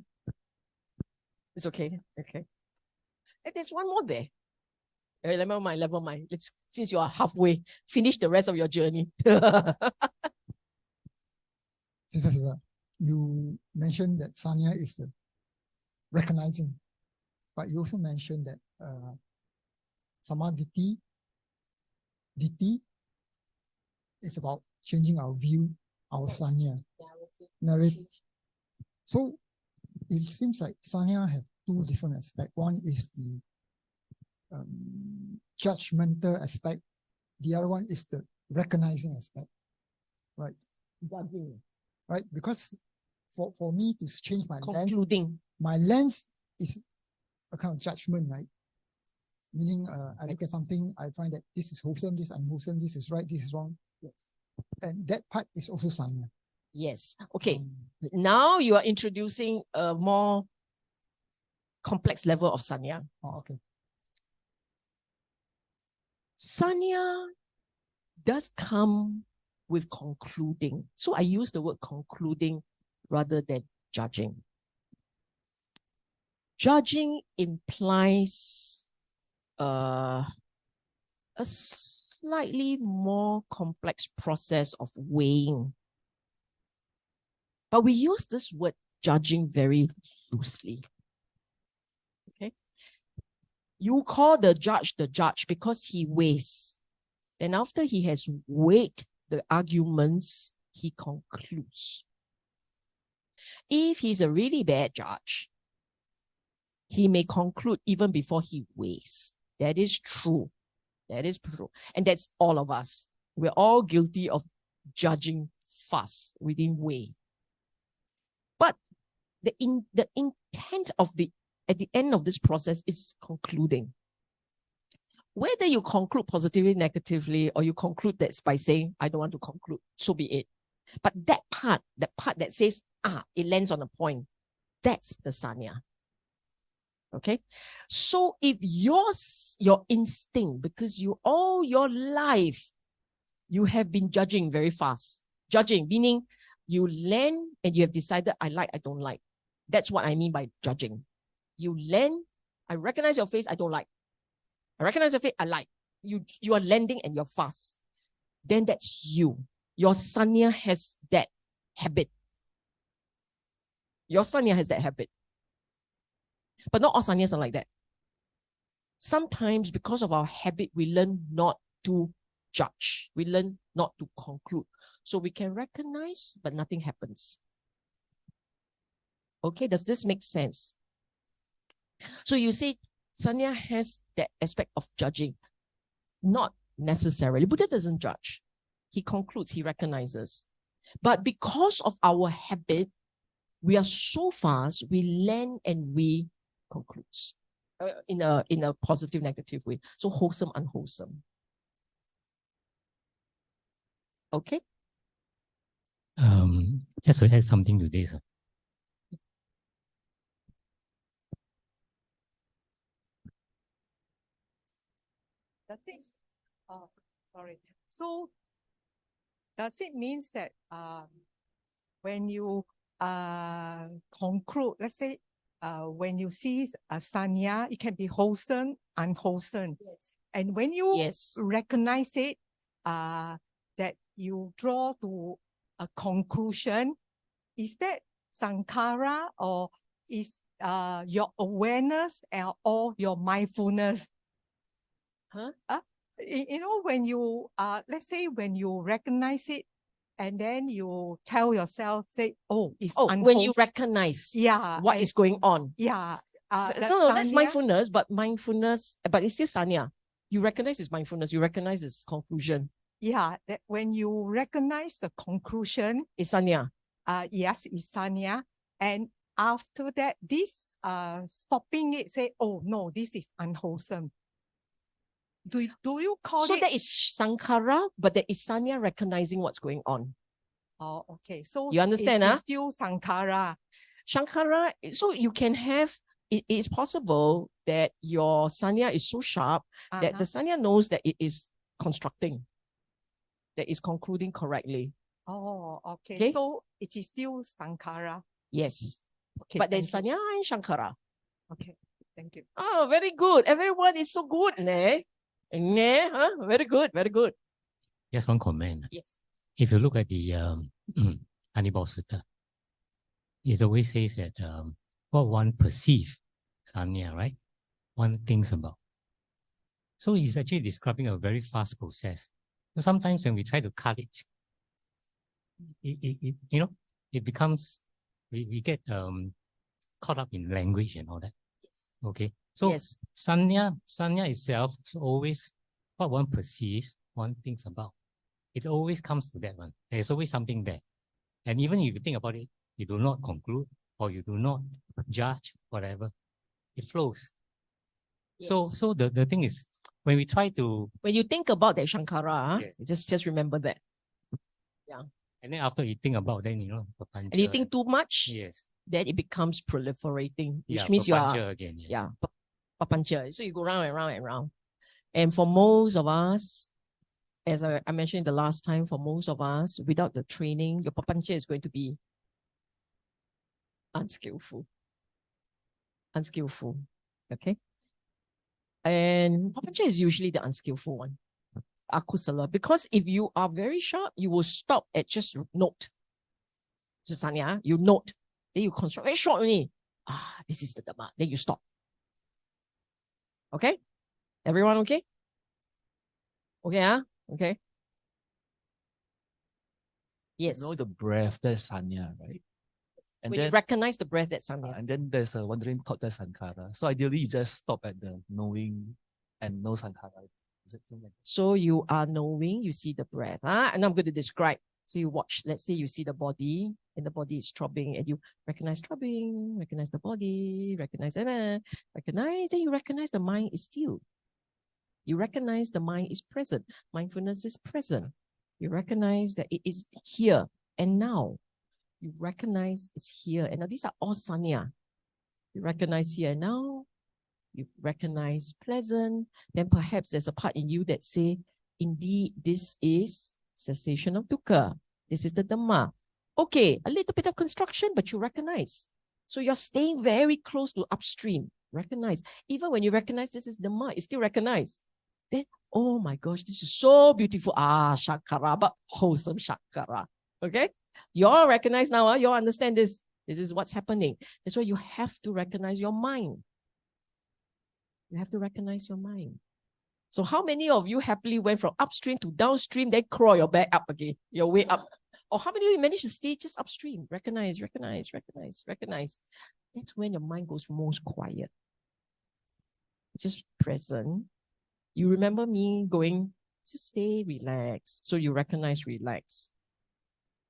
It's okay. Okay. And there's one more there. Never mind. Since you are halfway, finish the rest of your journey. Sister Siva, you mentioned that Sanya is recognizing, but you also mentioned that Samadhi Diti is about changing our view, our Sanya narrative. So it seems like Sanya have two different aspects. One is the judgmental aspect. The other one is the recognizing aspect. Right. Right. Because for me to change my lens, my lens is a kind of judgment, right? Meaning I look at something, I find that this is wholesome, this is unwholesome, this is right, this is wrong. Yes. And that part is also Sanya. Yes. Okay. Now you are introducing a more complex level of Sanya. Oh, okay. Sanya does come with concluding. So I use the word concluding rather than judging. Judging implies a slightly more complex process of weighing. But we use this word judging very loosely. Okay? You call the judge because he weighs. And after he has weighed the arguments, he concludes. If he's a really bad judge, he may conclude even before he weighs. That is true. That is true. And that's all of us. We're all guilty of judging fast. We didn't weigh. But the intent of at the end of this process is concluding. Whether you conclude positively, negatively, or you conclude that's by saying, I don't want to conclude, so be it. But that part that says, it lands on a point, that's the Sanya. Okay? So if your instinct, because you all your life, you have been judging very fast. Judging, meaning you land and you have decided, I like, I don't like. That's what I mean by judging. You land, I recognize your face, I don't like. I recognize your face, I like. You are landing and you're fast. Then that's you. Your Sanya has that habit. Your Sanya has that habit. But not all Sanyas are like that. Sometimes because of our habit, we learn not to judge. We learn not to conclude. So we can recognize, but nothing happens. Okay, does this make sense? So you say Sanya has that aspect of judging. Not necessarily. Buddha doesn't judge. He concludes, he recognizes. But because of our habit, we are so fast, we learn and we conclude in a positive, negative way. So wholesome, unwholesome. Okay? Just to add something to this. Does it, sorry. So does it means that when you conclude, let's say when you see a sanya, it can be wholesome, unwholesome. Yes. And when you Yes. recognize it, that you draw to a conclusion, is that sankhara or is your awareness or your mindfulness? Huh? You know, when you let's say when you recognize it and then you tell yourself, say, oh, it's when you recognize what is going on. Yeah. No, that's sanya. mindfulness, but it's still sanya. You recognize its mindfulness, you recognize its conclusion. Yeah, that when you recognize the conclusion, It's sanya. yes, it's sanya. And after that, this stopping it, say, oh no, this is unwholesome. Do you call it? So that is sankhara, but that is sanya recognizing what's going on. Oh, okay. So You understand, it is still sankhara. Shankara, so you can have, it is possible that your sanya is so sharp that the sanya knows that it is constructing, that is concluding correctly. Oh, okay. Okay. So it is still sankhara. Yes. Okay. But there's thank you. sanya and shankara. Okay. Thank you. Oh, very good. Everyone is so good, ne? Ne? Huh? Very good, very good. Just one comment. Yes. If you look at the Anibal Sutta, it always says that what one perceives, sanya, right? One thinks about. So he's actually describing a very fast process. So sometimes when we try to cut it, it becomes, we get caught up in language and all that. Okay. So Yes. sanya itself is always what one perceives, one thinks about. It always comes to that one. There's always something there. And even if you think about it, you do not conclude or you do not judge, whatever. It flows. Yes. So the thing is, when we try to... When you think about that shankara, Yes. just remember that. And then after you think about, then, And you think too much, yes, then it becomes proliferating, which yeah, means you are, papancha again, yes. yeah, papancha. So you go round and round and round. And for most of us, as I mentioned the last time, for most of us, without the training, your papancha is going to be unskillful. Okay? And papancha is usually the unskillful one. Akusala. Because if you are very sharp, you will stop at just note. So sanya, you note. Then you construct very short only. This is the Dhamma. Then you stop. Okay? Everyone okay? Okay, Okay. Yes. You know the breath, that's sanya, right? And when then you recognize the breath, that's sanya. and then there's a wandering thought, that's sankhara. So ideally, you just stop at the knowing and no sankhara. Is it something like that? So you are knowing, you see the breath. And I'm going to describe. So you watch, let's say you see the body and the body is throbbing and you recognize throbbing, recognize the body, recognize, then you recognize the mind is still. You recognize the mind is present. Mindfulness is present. You recognize that it is here and now. You recognize it's here and now. These are all sanya. You recognize here and now. You recognize pleasant. Then perhaps there's a part in you that say, indeed, this is cessation of dukkha. This is the Dhamma. Okay, a little bit of construction, but you recognize. So you're staying very close to upstream. Recognize. Even when you recognize this is Dhamma, it's still recognized. Then, oh my gosh, this is so beautiful. Shankara, but wholesome Shankara. Okay? You all recognize now, you all understand this. This is what's happening. That's why you have to recognize your mind. You have to recognize your mind. So how many of you happily went from upstream to downstream, then crawl your back up again, your way up? Or how many of you managed to stay just upstream? Recognize. That's when your mind goes most quiet. just present. You remember me going, just stay relaxed. So you recognize relax.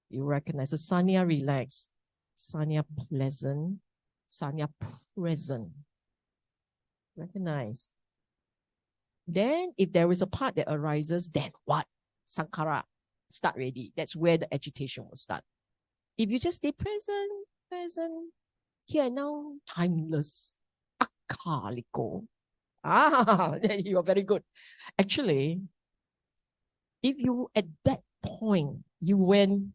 You recognize the Sanya relax, Sanya pleasant, Sanya present. Recognize. Then if there is a part that arises, then what? Sankhara. Start ready. That's where the agitation will start. If you just stay present, here and now, timeless, akaliko. You are very good. Actually, if you at that point, you went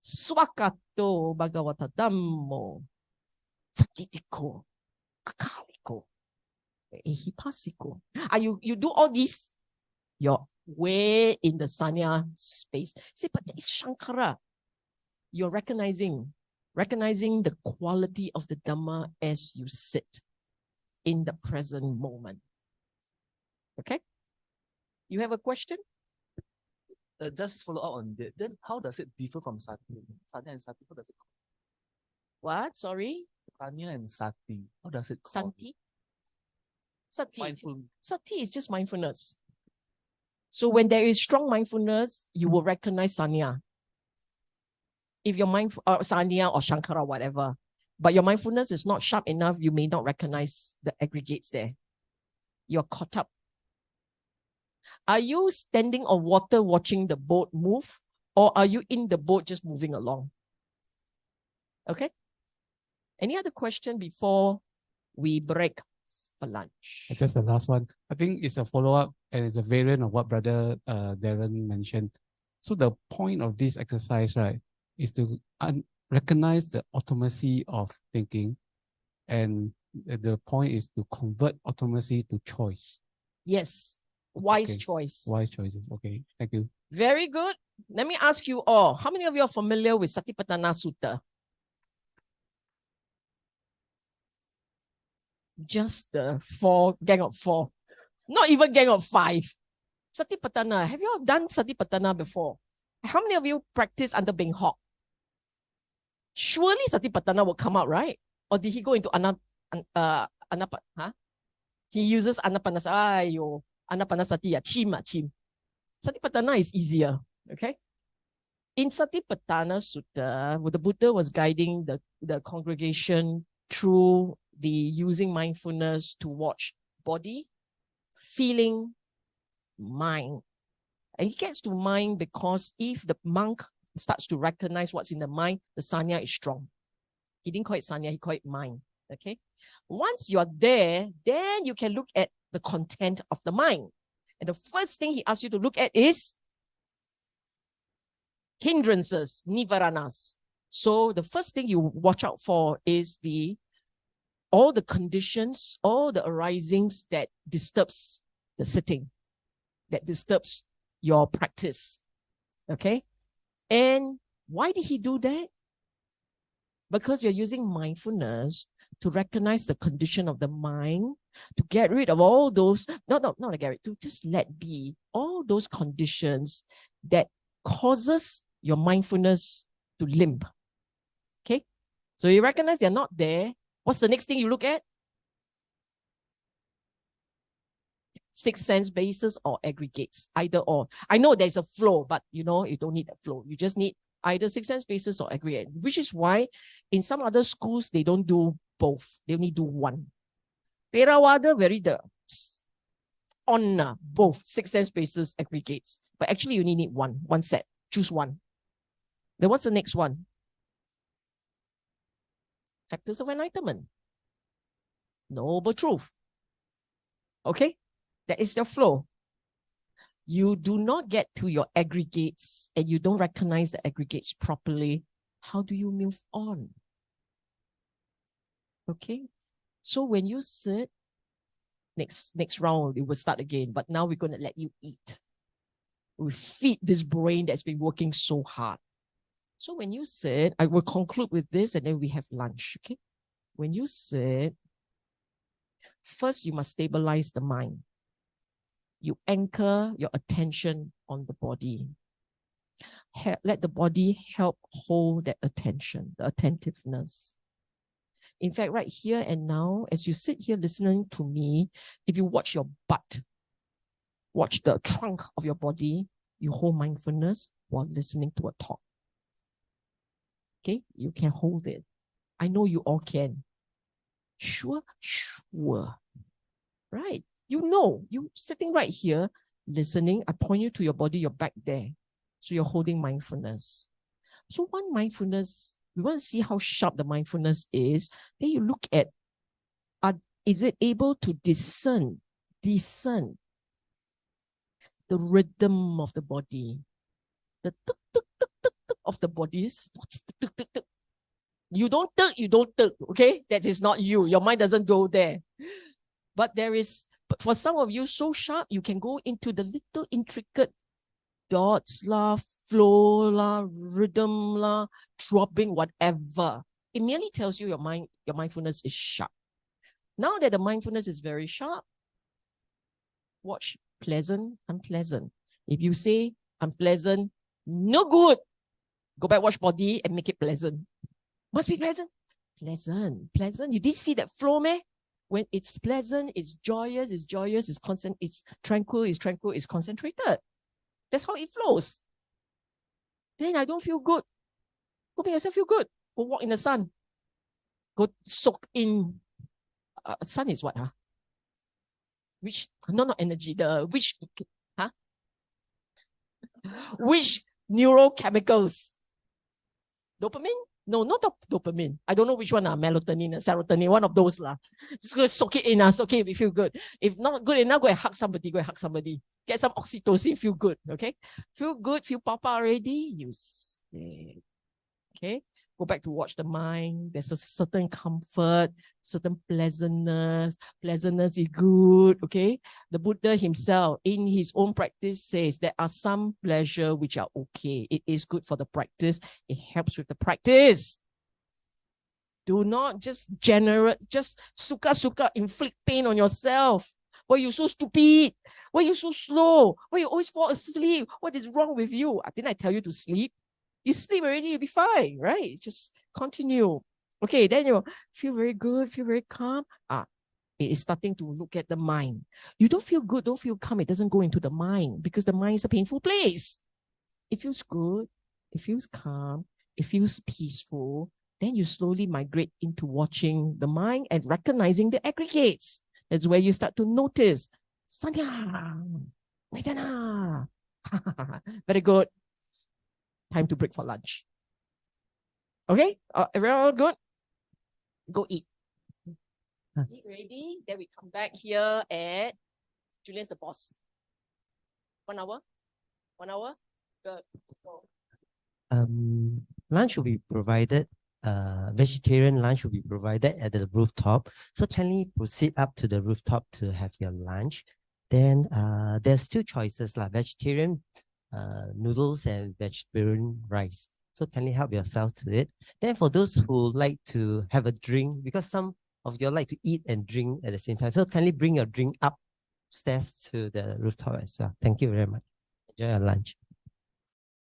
swakato bhagavata dhammo sakitiko akaliko ehipasiko. You do all this, you're way in the Sanya space. See, but that is Shankara. You're recognizing the quality of the Dhamma as you sit in the present moment. Okay? You have a question? Just follow up on that. Then how does it differ from Sati? Sanya and Sati, how does it? What? Sorry? Sanya and Sati, how does it? Santi? Sati. Mindful. Sati is just mindfulness. So when there is strong mindfulness, you will recognize Sanya. If you're mindful, Sanya or Shankara, whatever, but your mindfulness is not sharp enough, you may not recognize the aggregates there. You're caught up. Are you standing on water watching the boat move, or are you in the boat just moving along? Okay? Any other question before we break for lunch? Just the last one. I think it's a follow-up and it's a variant of what Brother Darren mentioned. So the point of this exercise, right, is to recognize the automacy of thinking, and the point is to convert automacy to choice. Yes. Wise Okay. choice. Wise choices. Okay. Thank you. Very good. Let me ask you all, how many of you are familiar with Satipatthana Sutta? Just the gang of four. Not even gang of five. Satipatthana. Have you all done Satipatthana before? How many of you practice under Beng Hok? Surely Satipatthana will come out, right? Or did he go into He uses Anapanasati. Chim. Satipatthana is easier. Okay? In Satipatthana Sutta, the Buddha was guiding the congregation through the using mindfulness to watch body, feeling, mind. And he gets to mind because if the monk starts to recognize what's in the mind, the Sanya is strong. He didn't call it Sanya, he called it mind. Okay? Once you're there, then you can look at the content of the mind. And the first thing he asks you to look at is hindrances, nivaranas. So the first thing you watch out for is all the conditions, all the arisings that disturbs the sitting, that disturbs your practice. Okay? And why did he do that? Because you're using mindfulness to recognize the condition of the mind, to get rid of all those, to just let be all those conditions that causes your mindfulness to limp. Okay? So you recognize they're not there. What's the next thing you look at? 6 sense bases or aggregates, either or. I know there's a flow, but you don't need a flow. You just need either 6 sense bases or aggregate, which is why in some other schools, they don't do both. They only do one. Theravada, on both 6 sense bases, aggregates. But actually, you only need one set. Choose one. Then what's the next one? Factors of enlightenment. Noble truth. Okay? That is your flow. You do not get to your aggregates and you don't recognize the aggregates properly. How do you move on? Okay? So when you sit, next round, it will start again. But now we're going to let you eat. We feed this brain that's been working so hard. So when you sit, I will conclude with this and then we have lunch. Okay? When you sit, first you must stabilize the mind. You anchor your attention on the body. Let the body help hold that attention, the attentiveness. In fact, right here and now, as you sit here listening to me, if you watch your butt, watch the trunk of your body, you hold mindfulness while listening to a talk. Okay? You can hold it. I know you all can. Sure? Sure. Right. You know, you sitting right here, listening, I point you to your body, you're back there. So you're holding mindfulness. So one mindfulness, we want to see how sharp the mindfulness is. Then you look at, is it able to discern the rhythm of the body, the tuk, tuk, tuk, tuk, tuk of the bodies. Tuk, tuk, tuk. You don't tuk, okay? That is not you. Your mind doesn't go there. But but for some of you, so sharp, you can go into the little intricate dots la, flow la, rhythm la, dropping, whatever. It merely tells you your mindfulness is sharp. Now that the mindfulness is very sharp, watch pleasant, unpleasant. If you say unpleasant, no good, go back, watch body and make it pleasant. Must be pleasant. Pleasant. You did see that flow, meh? When it's pleasant, it's joyous, it's constant, it's tranquil, it's concentrated. That's how it flows. Then I don't feel good. Go make yourself feel good. Go walk in the sun. Go soak in. Sun is what, huh? Which, no, not energy. Which neurochemicals? Dopamine? No, not dopamine. I don't know which one, melatonin, serotonin, one of those. Just go soak it in, soak it, we feel good. If not good enough, go and hug somebody, Get some oxytocin, feel good, okay? Feel good, feel papa already, you say, okay? Go back to watch the mind. There's a certain comfort, certain pleasantness. Pleasantness is good, okay? The Buddha himself, in his own practice, says there are some pleasure which are okay. It is good for the practice. It helps with the practice. Do not just suka inflict pain on yourself. Why you so stupid? Why you so slow? Why you always fall asleep? What is wrong with you? Didn't I tell you to sleep? You sleep already, you'll be fine, right? Just continue. Okay, then you feel very good, feel very calm. It is starting to look at the mind. You don't feel good, don't feel calm. It doesn't go into the mind because the mind is a painful place. It feels good, it feels calm, it feels peaceful. Then you slowly migrate into watching the mind and recognizing the aggregates. That's where you start to notice. Sanna, Vedana. Very good. Time to break for lunch. Okay? Everyone good? Go eat. Eat ready. Then we come back here at Julian's the boss. 1 hour? 1 hour? Good. Lunch will be provided. Vegetarian lunch will be provided at the rooftop. So kindly proceed up to the rooftop to have your lunch. Then there's two choices, vegetarian noodles and vegetarian rice. So kindly help yourself to it. Then for those who like to have a drink, because some of you like to eat and drink at the same time, so kindly bring your drink upstairs to the rooftop as well. Thank you very much. Enjoy your lunch.